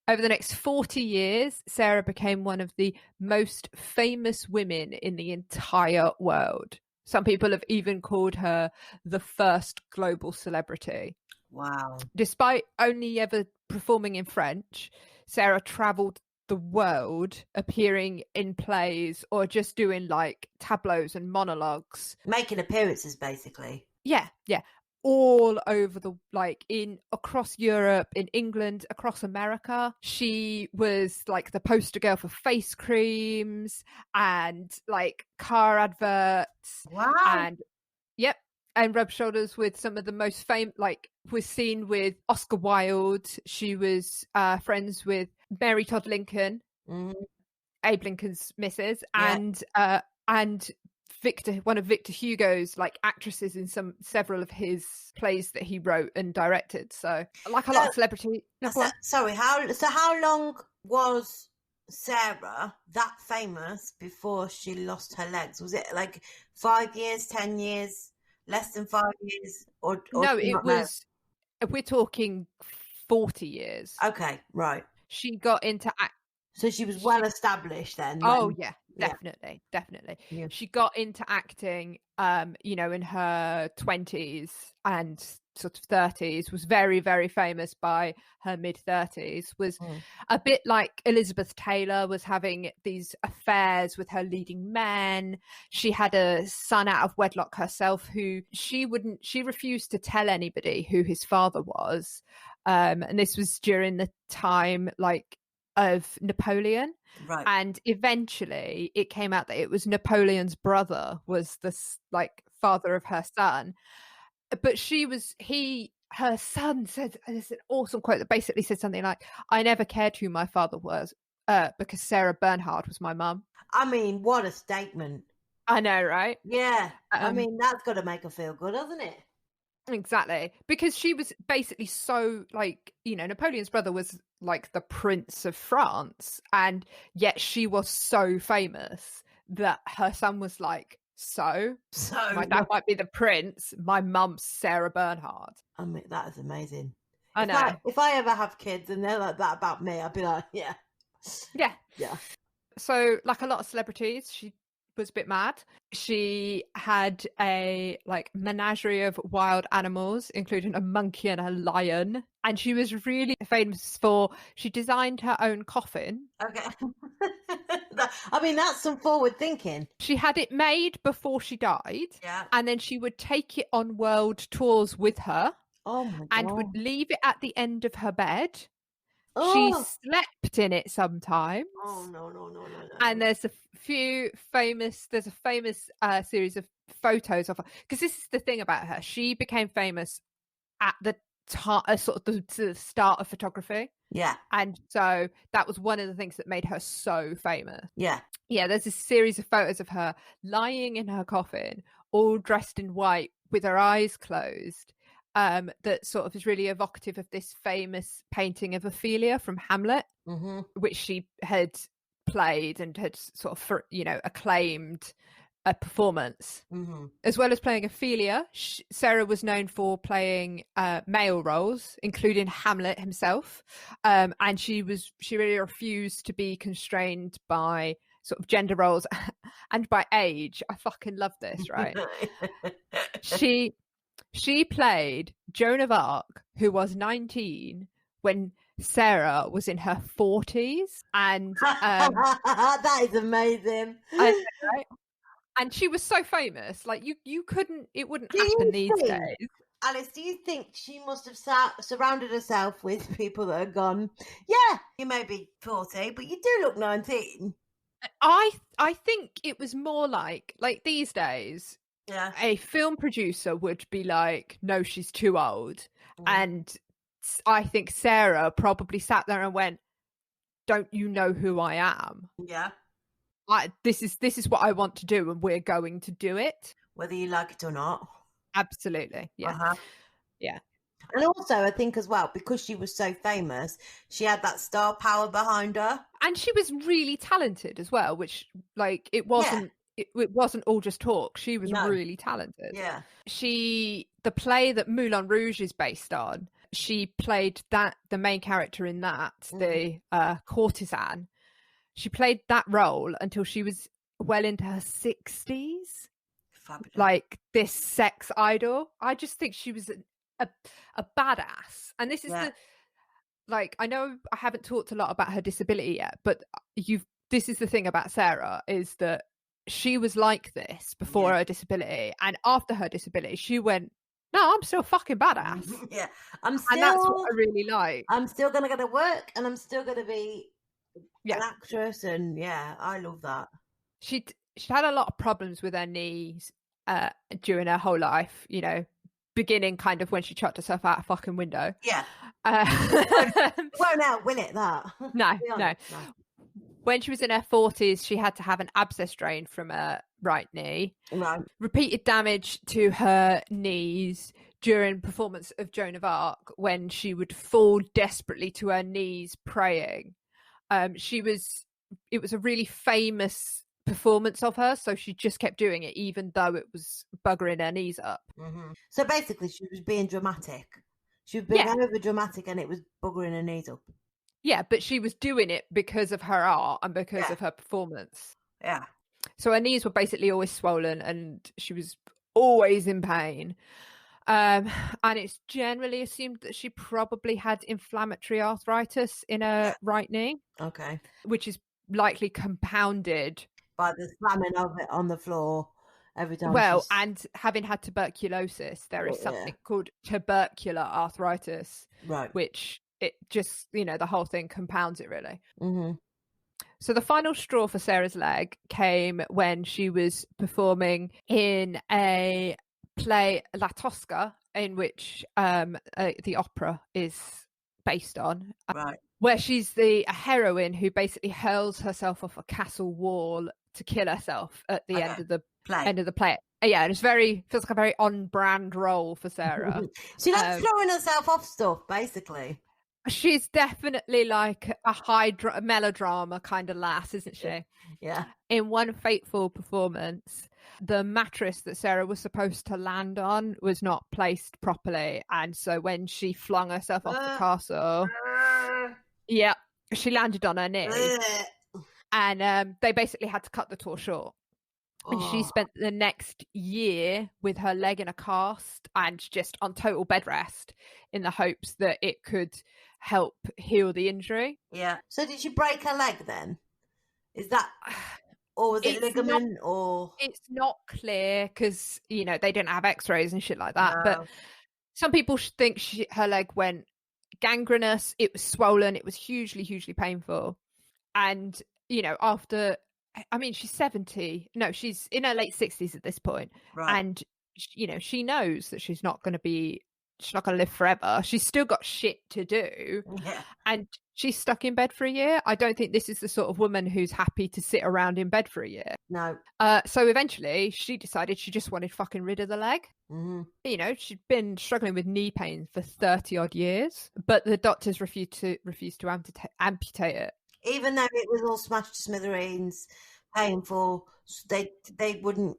Over the next 40 years, Sarah became one of the most famous women in the entire world. Some people have even called her the first global celebrity. Wow. Despite only ever performing in French, Sarah travelled the world appearing in plays or just doing like tableaus and monologues. Making appearances, basically. Yeah. All over across Europe, in England, across America. She was like the poster girl for face creams and like car adverts. Wow. And rubbed shoulders with some of the most famous, was seen with Oscar Wilde. She was friends with Mary Todd Lincoln, Abe Lincoln's missus, and one of Victor Hugo's actresses in several of his plays that he wrote and directed. So like a lot of celebrity. How long was Sarah that famous before she lost her legs? Was it like 5 years, 10 years, less than 5 years, or no? It was. We're talking 40 years. Okay, right. She got into so she was well established then. Oh yeah, definitely. Yeah. She got into acting, in her 20s and sort of 30s, was very, very famous by her mid-30s, was a bit like Elizabeth Taylor, was having these affairs with her leading men. She had a son out of wedlock herself who she refused to tell anybody who his father was. And this was during the time of Napoleon. Right. And eventually it came out that it was Napoleon's brother was the father of her son. But her son said, and it's an awesome quote that basically said something like, "I never cared who my father was because Sarah Bernhardt was my mum." I mean, what a statement. I know, right? Yeah. I mean, that's got to make her feel good, hasn't it? Exactly. Because she was basically so Napoleon's brother was like the Prince of France, and yet she was so famous that her son was like, So my dad might be the prince. My mum's Sarah Bernhardt. I mean, that is amazing. I know. If I ever have kids and they're like that about me, I'd be like, yeah. So, like a lot of celebrities, she was a bit mad. She had a menagerie of wild animals, including a monkey and a lion. And she was really famous she designed her own coffin. Okay. I mean, that's some forward thinking. She had it made before she died. Yeah. And then she would take it on world tours with her. Oh my God. And would leave it at the end of her bed. Oh. She slept in it sometimes. Oh, no. And there's a famous series of photos of her. Because this is the thing about her. She became famous at the the start of photography. Yeah. And so that was one of the things that made her so famous. Yeah. Yeah, there's a series of photos of her lying in her coffin, all dressed in white with her eyes closed, that sort of is really evocative of this famous painting of Ophelia from Hamlet, which she had played and had sort of, acclaimed a performance. As well as playing Ophelia, Sarah was known for playing male roles, including Hamlet himself, and she really refused to be constrained by sort of gender roles and by age. I fucking love this, right? She played Joan of Arc, who was 19 when Sarah was in her 40s, and that is amazing. I know, right? And she was so famous, like you couldn't, it wouldn't happen these days. Alice, do you think she must have surrounded herself with people that had gone, yeah, you may be 40, but you do look 19? I think it was more like these days, yeah, a film producer would be like, no, she's too old. And I think Sarah probably sat there and went, don't you know who I am? Yeah. This is what I want to do, and we're going to do it. Whether you like it or not. Absolutely. Yeah. Yeah. And also, I think as well, because she was so famous, she had that star power behind her. And she was really talented as well, which it wasn't it wasn't all just talk. She was really talented. Yeah. The play that Moulin Rouge is based on, she played the main character in that, the courtesan. She played that role until she was well into her 60s. Fabulous. Like this sex idol. I just think she was a badass. And this is I know I haven't talked a lot about her disability yet, but this is the thing about Sarah, is that she was like this before her disability, and after her disability she went, no, I'm still fucking badass. Yeah. And that's what I really like. I'm still gonna go to work, and I'm still gonna be an actress, and I love that. She had a lot of problems with her knees during her whole life, beginning kind of when she chucked herself out a fucking window. Yeah. Well, now, will it, that? No. When she was in her 40s, she had to have an abscess drained from her right knee. Right. Repeated damage to her knees during performance of Joan of Arc, when she would fall desperately to her knees praying. It was a really famous performance of her, so she just kept doing it even though it was buggering her knees up. So basically she was being dramatic. She was being over dramatic, and it was buggering her knees up. Yeah, but she was doing it because of her art and because of her performance. Yeah. So her knees were basically always swollen, and she was always in pain. And it's generally assumed that she probably had inflammatory arthritis in her right knee. Okay. Which is likely compounded by the slamming of it on the floor every time. Well, and having had tuberculosis, there is something called tubercular arthritis, right? Which it just, the whole thing compounds it really. So the final straw for Sarah's leg came when she was performing in a play, La Tosca, in which the opera is based on, right? Where she's a heroine who basically hurls herself off a castle wall to kill herself at the end of the play. Yeah, and feels like a very on-brand role for Sarah. She likes throwing herself off stuff, basically. She's definitely like a melodrama kind of lass, isn't she? Yeah. In one fateful performance, the mattress that Sarah was supposed to land on was not placed properly, and so when she flung herself off the castle, she landed on her knee, and they basically had to cut the tour short. And she spent the next year with her leg in a cast and just on total bed rest, in the hopes that it could help heal the injury. Yeah. So did she break her leg then? Is that, or was it ligament, or? It's not clear because, they didn't have x-rays and shit like that. No. But some people think her leg went gangrenous. It was swollen. It was hugely, hugely painful. And, after... she's 70. No, she's in her late 60s at this point. Right. And, she knows that she's not going to live forever. She's still got shit to do. Yeah. And she's stuck in bed for a year. I don't think this is the sort of woman who's happy to sit around in bed for a year. No. So eventually she decided she just wanted fucking rid of the leg. Mm-hmm. You know, she'd been struggling with knee pain for 30 odd years, but the doctors refused to amputate it. Even though it was all smashed to smithereens, painful, they wouldn't.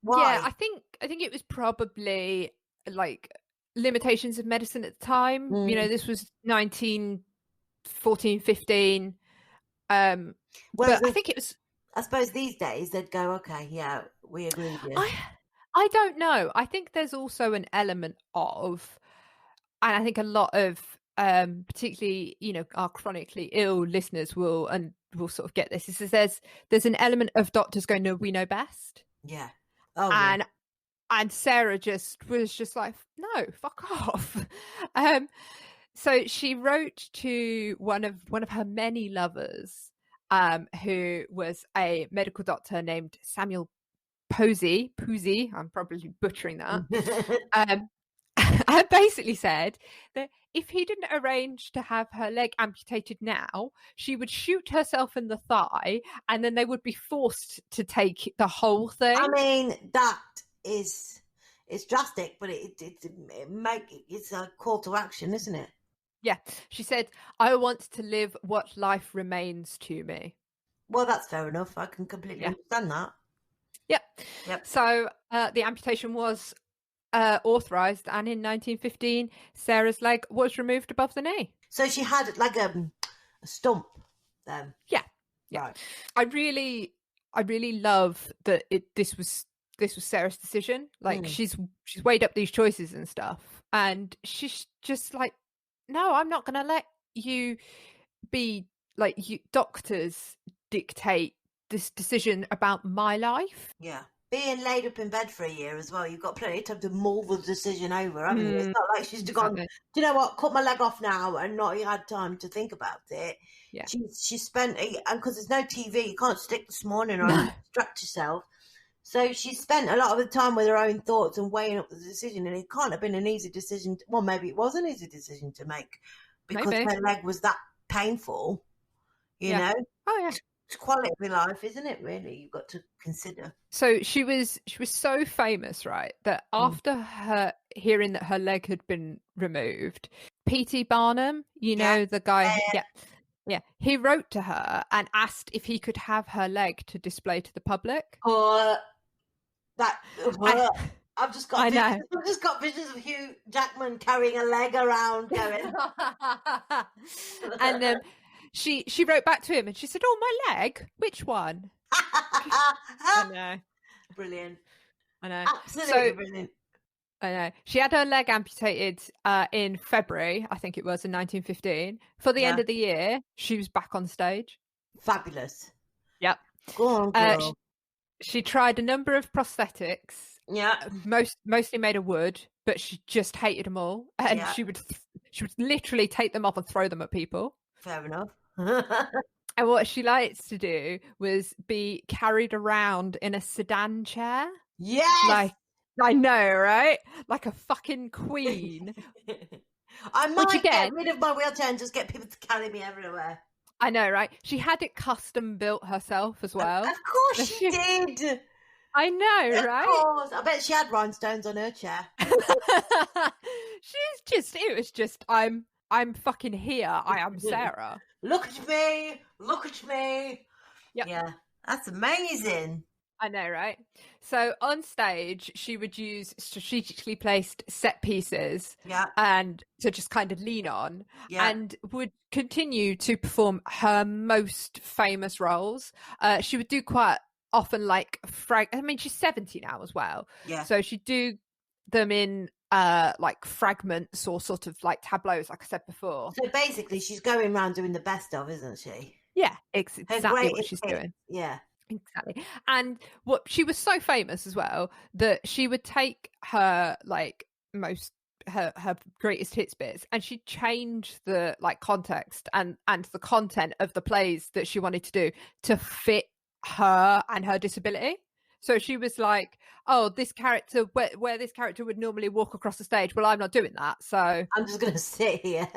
Why? Yeah, I think it was probably like limitations of medicine at the time. You know, this was 1914, 15. But I think it was. I suppose these days they'd go, okay, yeah, we agree with you. I don't know. I think there's also an element of, and I think a lot of, particularly, you know, our chronically ill listeners will sort of get this. Is there's an element of doctors going, no, we know best. Yeah. Oh, and Sarah was just like, no, fuck off. So she wrote to one of her many lovers, who was a medical doctor named Samuel Posey, I'm probably butchering that. I basically said that if he didn't arrange to have her leg amputated now, she would shoot herself in the thigh, and then they would be forced to take the whole thing. I mean, that is, it's drastic, but it's a call to action, isn't it? Yeah, she said, I want to live what life remains to me. Well, that's fair enough. I can completely understand that. Yep. So the amputation was authorised, and in 1915, Sarah's leg was removed above the knee. So she had like a stump then. Yeah. Right. I really love that this was Sarah's decision. Like she's weighed up these choices and stuff, and she's just like, no, I'm not going to let you be like, you doctors dictate this decision about my life. Yeah. Being laid up in bed for a year as well, you've got plenty of time to mull the decision over, haven't you? It's not like she's gone, do you know what, cut my leg off now, and not had time to think about it. Yeah. She spent, and because there's no TV, you can't stick this morning or distract yourself. So she spent a lot of the time with her own thoughts and weighing up the decision, and it can't have been an easy decision. Well, maybe it was an easy decision to make because her leg was that painful, you know? Oh, yeah. It's quality of life, isn't it, really? You've got to consider. So she was so famous, right, that after her hearing that her leg had been removed, P.T. Barnum, you know, the guy, he wrote to her and asked if he could have her leg to display to the public. I've just got visions of Hugh Jackman carrying a leg around going. And then she wrote back to him and she said, oh, my leg? Which one? I know. Brilliant. I know. Absolutely brilliant. I know. She had her leg amputated in February, I think it was, in 1915. For the end of the year, she was back on stage. Fabulous. Yep. Go on, girl. She tried a number of prosthetics. Yeah. Mostly made of wood, but she just hated them all. And she would literally take them off and throw them at people. Fair enough. And what she likes to do was be carried around in a sedan chair. Yes! Like, I know, right? Like a fucking queen. I might get rid of my wheelchair and just get people to carry me everywhere. I know, right? She had it custom built herself as well. Of course she did. I know, right? Of course. I bet she had rhinestones on her chair. It was just, I'm fucking here. I am Sarah. Look at me. Look at me. Yep. Yeah. That's amazing. I know, right? So on stage, she would use strategically placed set pieces and to just kind of lean on and would continue to perform her most famous roles. She would do quite often like she's 70 now as well. Yeah. So she'd do them in like fragments or sort of like tableaus, like I said before. So basically she's going around doing the best of, isn't she? Yeah, exactly what she's doing. Yeah. Exactly. And what she was so famous as well that she would take her like her greatest hits bits and she'd change the like context and the content of the plays that she wanted to do to fit her and her disability. So she was like, oh, this character where this character would normally walk across the stage, well, I'm not doing that, so I'm just gonna sit here.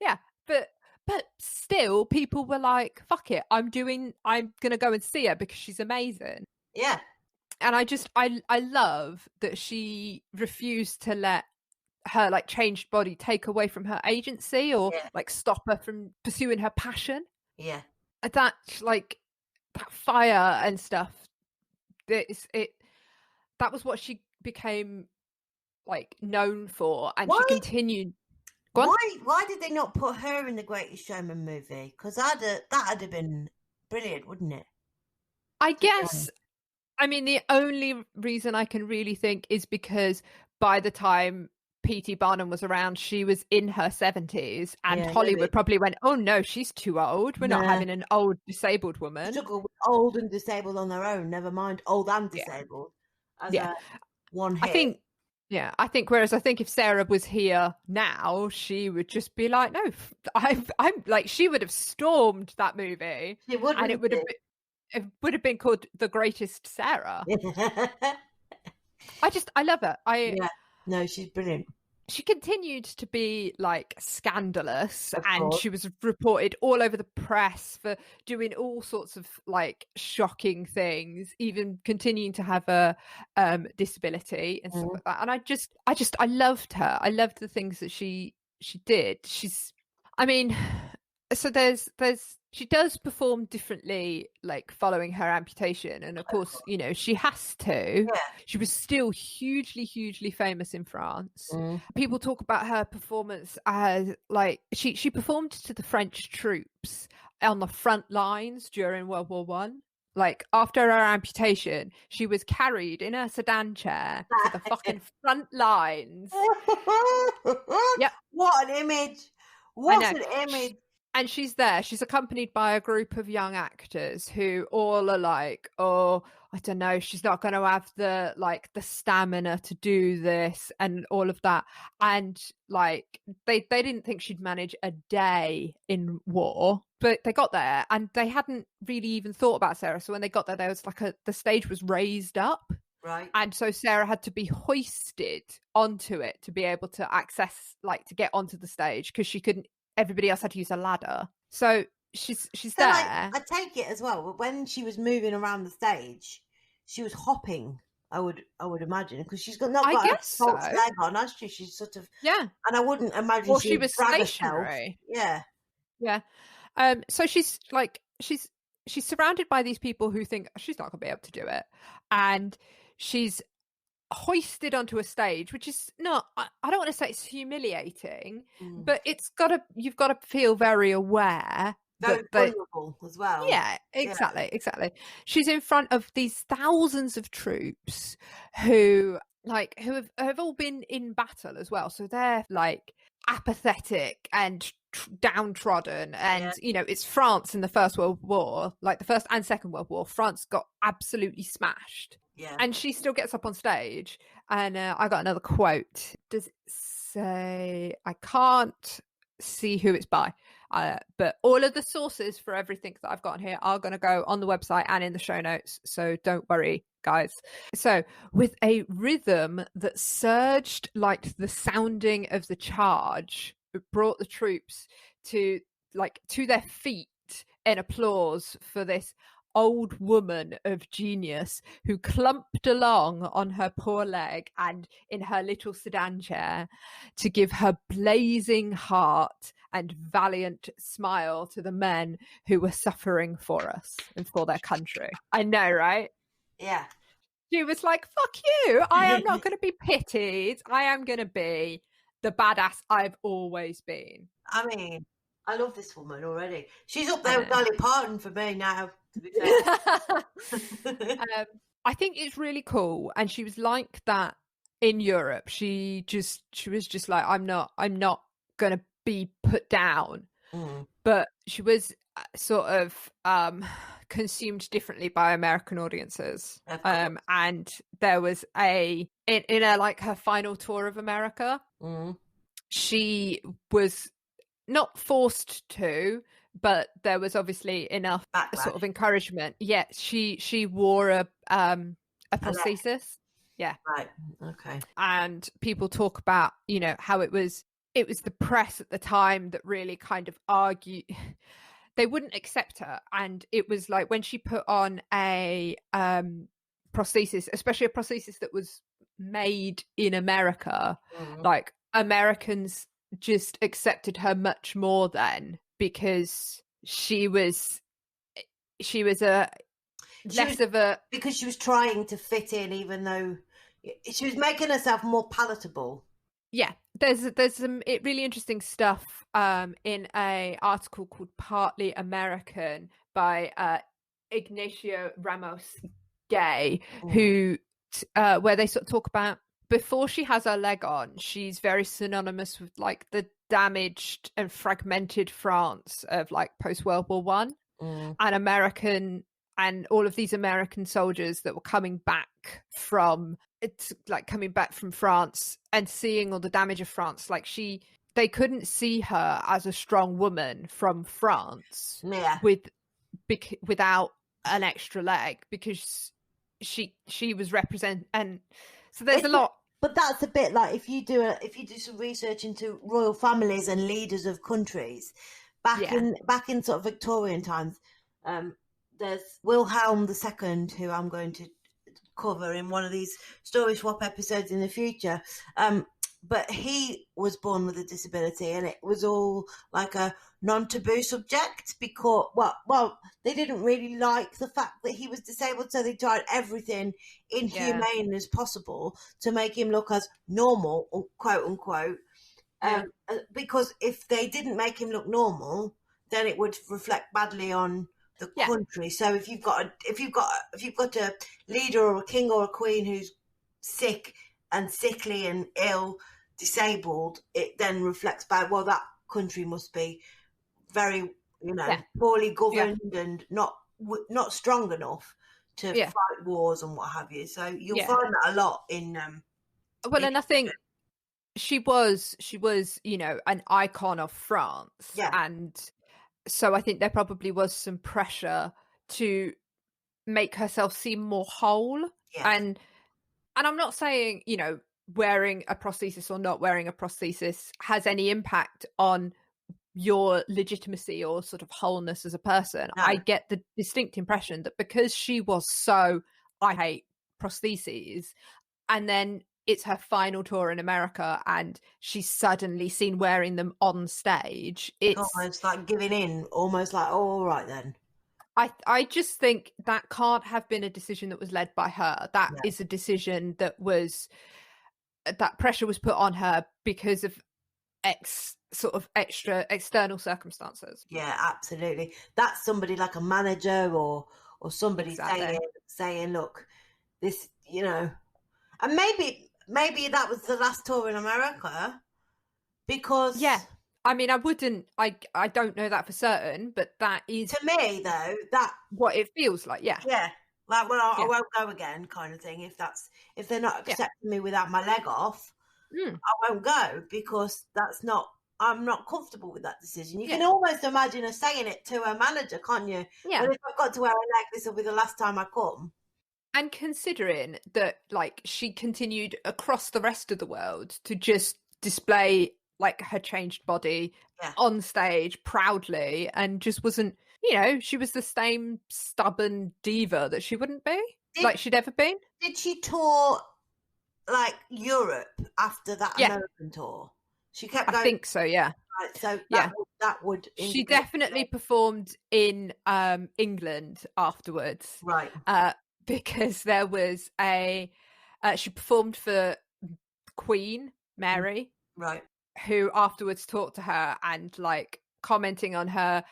Yeah. But but still people were like, fuck it, I'm gonna go and see her because she's amazing. Yeah. And I love that she refused to let her like changed body take away from her agency or like stop her from pursuing her passion. Yeah. That like that fire and stuff, that was what she became like known for, and she continued. Why did they not put her in the Greatest Showman movie? Because that'd have been brilliant, wouldn't it? I guess. I mean, the only reason I can really think is because by the time P.T. Barnum was around, she was in her 70s, and Hollywood probably went, oh no, she's too old. We're not having an old disabled woman. Old and disabled on their own, never mind old and disabled. As one hit. I think whereas I think if Sarah was here now, she would just be like, no, I'm like, she would have stormed that movie. She would, and it would have been called The Greatest Sarah. I love her. No, she's brilliant. She continued to be like scandalous, and she was reported all over the press for doing all sorts of like shocking things, even continuing to have a disability and stuff like that. And I loved her. I loved the things that she did. She does perform differently, like following her amputation. And of course, you know, she has to. Yeah. She was still hugely, hugely famous in France. People talk about her performance as like she performed to the French troops on the front lines during World War One. Like after her amputation, she was carried in a sedan chair to the fucking front lines. Yep. What an image. What an image. And she's there. She's accompanied by a group of young actors who all are like, oh, I don't know, she's not going to have the stamina to do this and all of that. And like they didn't think she'd manage a day in war, but they got there and they hadn't really even thought about Sarah. So when they got there, there was like the stage was raised up. Right. And so Sarah had to be hoisted onto it to be able to access, like to get onto the stage, because she couldn't. Everybody else had to use a ladder. So she's there. Like, I take it as well, but when she was moving around the stage, she was hopping, I would imagine, because she's not got a false leg on, has she? She's sort of... Yeah. And I wouldn't imagine she was stationary. Yeah. Yeah. So she's surrounded by these people who think she's not going to be able to do it. And she's hoisted onto a stage, which is not, I don't want to say it's humiliating, but you've got to feel very aware, very vulnerable as well. Yeah, exactly. She's in front of these thousands of troops who have all been in battle as well, so they're like apathetic and downtrodden, and you know, it's France in the First World War, like the First and Second World War. France got absolutely smashed. Yeah. And she still gets up on stage, and I got another quote. Does it say, I can't see who it's by, but all of the sources for everything that I've got on here are going to go on the website and in the show notes, so don't worry, guys. So, with a rhythm that surged like the sounding of the charge, it brought the troops to their feet in applause for this old woman of genius who clumped along on her poor leg and in her little sedan chair to give her blazing heart and valiant smile to the men who were suffering for us and for their country. I know, right? Yeah. She was like, fuck you, I am not going to be pitied, I am going to be the badass I've always been. I mean, I love this woman already. She's up there with Dolly Parton for me now, to be fair. I think it's really cool, and she was like that in Europe. She was just like, I'm not gonna be put down. But she was sort of consumed differently by American audiences. And there was in her final tour of America, she was not forced to, but there was obviously enough sort of encouragement. Yeah, she wore a prosthesis. Yeah. Right. Okay. And people talk about, you know, how it was it was the press at the time that really kind of argued. They wouldn't accept her, and it was like when she put on a prosthesis, especially a prosthesis that was made in America, like Americans just accepted her much more then, because she was because she was trying to fit in, even though she was making herself more palatable. Yeah, there's some really interesting stuff in a article called Partly American by Ignacio Ramos Gay, who where they sort of talk about, before she has her leg on, she's very synonymous with like the damaged and fragmented France of like post World War One, and all of these American soldiers that were coming back from France and seeing all the damage of France. Like they couldn't see her as a strong woman from France without an extra leg, because she was and so there's a lot. But that's a bit like if you do some research into royal families and leaders of countries back in sort of Victorian times. There's Wilhelm II, who I'm going to cover in one of these Story Swap episodes in the future. But he was born with a disability, and it was all like a non-taboo subject because, well, they didn't really like the fact that he was disabled, so they tried everything inhumane as possible to make him look as normal, quote unquote. Because if they didn't make him look normal, then it would reflect badly on the country. So if you've got a leader or a king or a queen who's sick and sickly and ill, disabled, it then reflects back, well, that country must be very, poorly governed and not strong enough to fight wars and what have you. So you'll find that a lot in and I think she was an icon of France, and so I think there probably was some pressure to make herself seem more whole. And I'm not saying, wearing a prosthesis or not wearing a prosthesis has any impact on your legitimacy or sort of wholeness as a person. No. I get the distinct impression that because she was so, I hate prostheses, and then it's her final tour in America and she's suddenly seen wearing them on stage. It's almost like giving in, almost like, oh, all right then. I just think that can't have been a decision that was led by her. That is a decision that pressure was put on her because of extra external circumstances. Yeah, absolutely. That's somebody like a manager or somebody saying, look, this, and maybe that was the last tour in America because I mean, I don't know that for certain, but that is, to me though, that what it feels like. Like, well, I won't go again, kind of thing. If they're not accepting me without my leg off, I won't go because I'm not comfortable with that decision. You can almost imagine her saying it to her manager, can't you? Yeah. Well, if I've got to wear a leg, this will be the last time I come. And considering that, like, she continued across the rest of the world to just display like her changed body on stage proudly, and just wasn't, she was the same stubborn diva that she wouldn't be she'd ever been. Did she tour like Europe after that American tour? She kept going. I think so, yeah. Right, so that would she definitely performed in England afterwards, right? Because there was she performed for Queen Mary, right, who afterwards talked to her and like commenting on her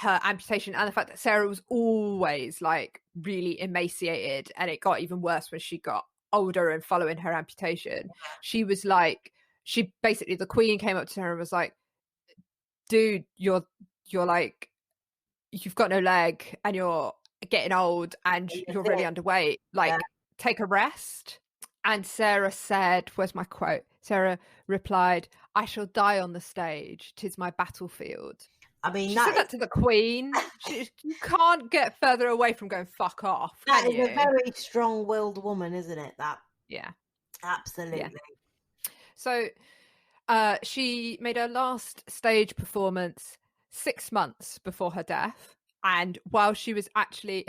amputation and the fact that Sarah was always like really emaciated, and it got even worse when she got older and following her amputation. She was like, the Queen came up to her and was like, dude, you're like, you've got no leg and you're getting old and you're really underweight, like take a rest. And Sarah said, where's my quote? Sarah replied, "I shall die on the stage, 'tis my battlefield." I mean, she said that to the Queen. You can't get further away from going fuck off. That is a very strong-willed woman, isn't it? That absolutely. So She made her last stage performance 6 months before her death. And while she was actually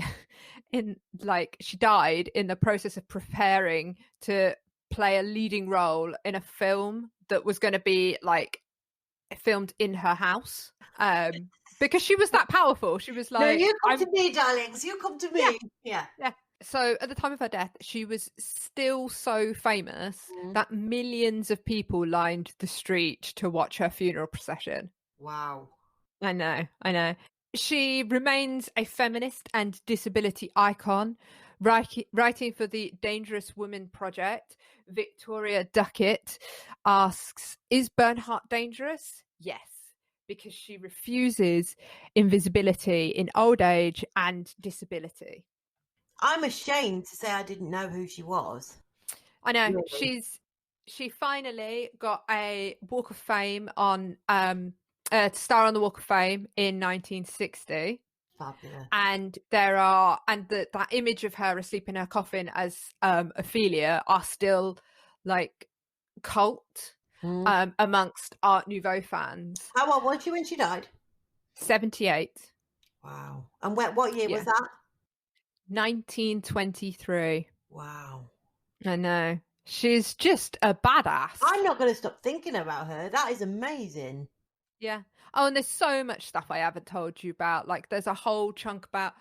she died in the process of preparing to play a leading role in a film that was going to be filmed in her house. Because she was that powerful. She was like, no, you come to me, darlings. You come to me. Yeah. So at the time of her death, she was still so famous that millions of people lined the street to watch her funeral procession. Wow. I know. She remains a feminist and disability icon. Writing for the Dangerous Women Project, Victoria Duckett asks, is Bernhardt dangerous? Yes, because she refuses invisibility in old age and disability. I'm ashamed to say I didn't know who she was. I know. Really? She finally got a Walk of Fame on to star on the Walk of Fame in 1960. Fabulous. And that image of her asleep in her coffin as Ophelia are still cult amongst Art Nouveau fans. How old was she when she died? 78. Wow. And what year was that? 1923. Wow. I know. She's just a badass. I'm not going to stop thinking about her. That is amazing. Yeah. Oh, and there's so much stuff I haven't told you about. There's a whole chunk about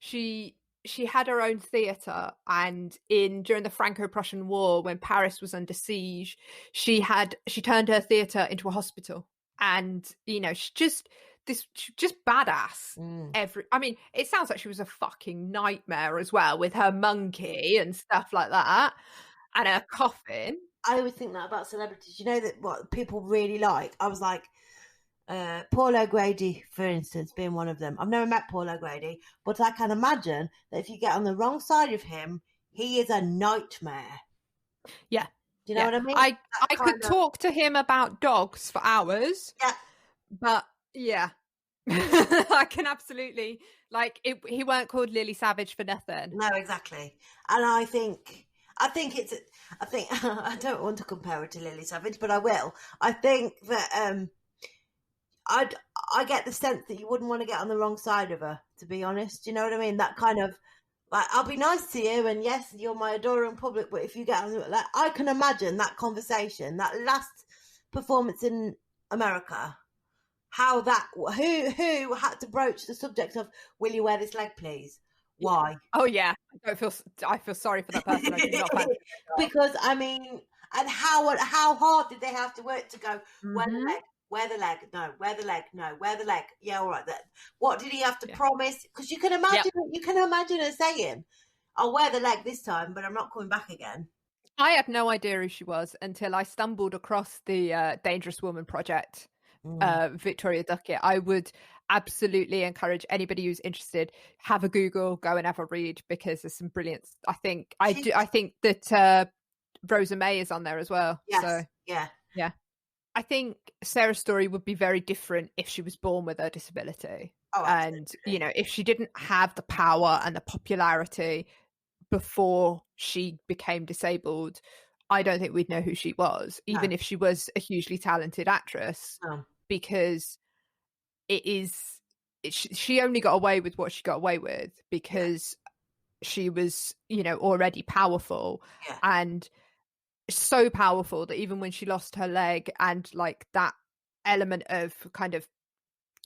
she had her own theatre, and during the Franco-Prussian War, when Paris was under siege, she turned her theatre into a hospital. And she's just badass. It sounds like she was a fucking nightmare as well, with her monkey and stuff like that, and her coffin. I always think that about celebrities. You know that what people really like. I was like, Paul O'Grady, for instance, being one of them. I've never met Paul O'Grady, but I can imagine that if you get on the wrong side of him, he is a nightmare. Yeah. Do you know what I mean? I could talk to him about dogs for hours. Yeah. But yeah. I can absolutely he weren't called Lily Savage for nothing. No, exactly. And I think I don't want to compare it to Lily Savage, but I will. I think that I get the sense that you wouldn't want to get on the wrong side of her, to be honest. You know what I mean? That kind of I'll be nice to you, and yes, you're my adoring public, but if you get on I can imagine that conversation, that last performance in America, how who had to broach the subject of, will you wear this leg, please? Why? Oh yeah, I feel sorry for that person. I do not fancy because and how hard did they have to work to go wear the leg, no, wear the leg, yeah, all right. Then what did he have to promise? Because you can imagine her saying, I'll wear the leg this time, but I'm not coming back again. I had no idea who she was until I stumbled across the Dangerous Woman Project. Victoria Duckett. I would absolutely encourage anybody who's interested, have a Google, go and have a read, because there's some brilliant. I think that Rosa May is on there as well. Yes. So yeah. I think Sarah's story would be very different if she was born with a disability. And if she didn't have the power and the popularity before she became disabled, I don't think we'd know who she was, even if she was a hugely talented actress, because she only got away with what she got away with because she was, already powerful, and so powerful that even when she lost her leg, and that element of kind of,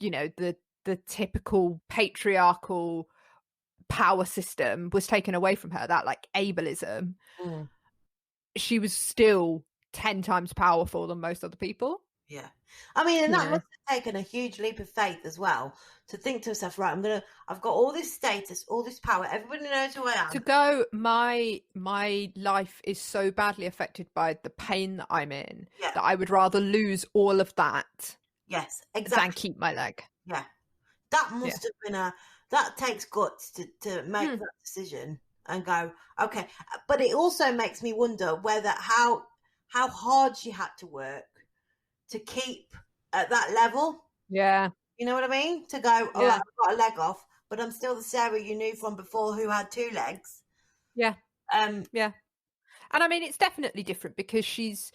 the typical patriarchal power system was taken away from her, that ableism, she was still 10 times powerful than most other people. Yeah. And that must have taken a huge leap of faith as well, to think to herself, right, I've got all this status, all this power, everybody knows who I am. To go, my life is so badly affected by the pain that I'm in that I would rather lose all of that. Yes, exactly. Than keep my leg. Yeah. That must have been that takes guts to make that decision and go, okay. But it also makes me wonder whether how hard she had to work to keep at that level. Yeah. You know what I mean? To go, I've got a leg off, but I'm still the Sarah you knew from before who had two legs. Yeah. Yeah. And it's definitely different because she's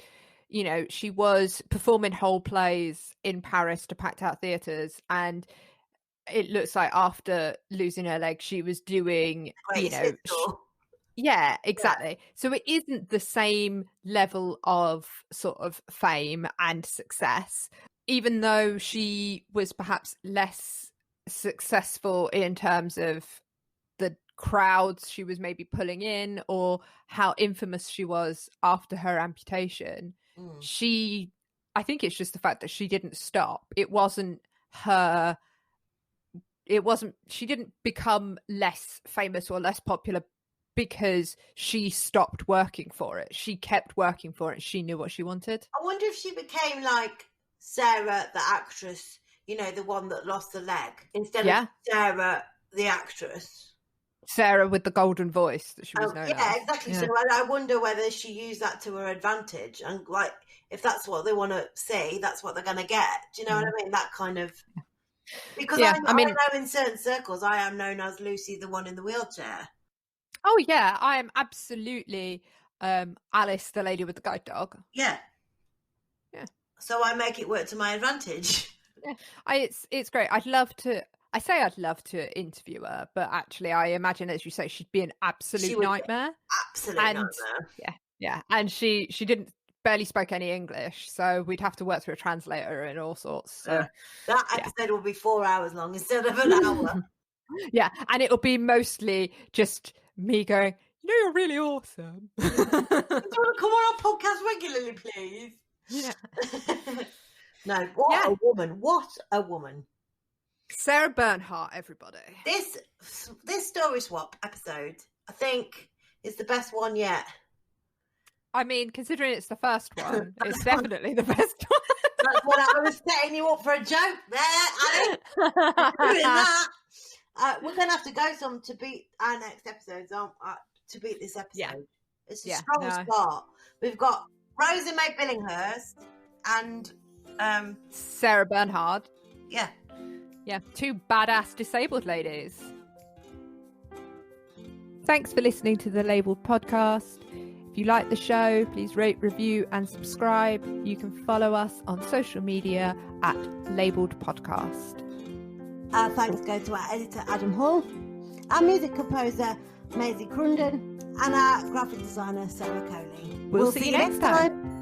you know, she was performing whole plays in Paris to packed out theatres, and it looks like after losing her leg, she was doing, you know, yeah, exactly. Yeah. So it isn't the same level of sort of fame and success, even though she was perhaps less successful in terms of the crowds she was maybe pulling in or how infamous she was after her amputation. I think it's just the fact that she didn't stop. She didn't become less famous or less popular because she stopped working for it. She kept working for it. She knew what she wanted. I wonder if she became like Sarah, the actress, you know, the one that lost the leg, instead of Sarah, the actress. Sarah with the golden voice that she was known as. Yeah, exactly. Yeah. So I wonder whether she used that to her advantage, and like if that's what they want to see, that's what they're going to get. Do you know what I mean? That kind of... Because I know in certain circles I am known as Lucy, the one in the wheelchair. Oh yeah, I am absolutely Alice, the lady with the guide dog. Yeah. So I make it work to my advantage. Yeah, it's great. I'd love to interview her, but actually I imagine, as you say, she'd be an absolute nightmare. Nightmare. Yeah. And she didn't barely spoke any English, so we'd have to work through a translator and all sorts. So that episode will be 4 hours long instead of an hour. Yeah, and it'll be mostly just me going, you know, you're really awesome. Do you want to come on our podcast regularly, please? Yeah. No, what a woman. Sarah Bernhardt, everybody. This story swap episode, I think, is the best one yet. I mean, considering it's the first one, it's definitely the best one. That's what I was setting you up for a joke there, doing that. We're going to have to go some to beat our next episodes, to beat this episode. Yeah. It's a strong start. We've got Rosa May Billinghurst and Sarah Bernhardt. Yeah. Yeah, two badass disabled ladies. Thanks for listening to the lABLEd podcast. If you like the show, please rate, review and subscribe. You can follow us on social media at lABLEd podcast. Our thanks go to our editor Adam Hall, our music composer Maisie Crunden, and our graphic designer Sarah Coley. We'll see you next time.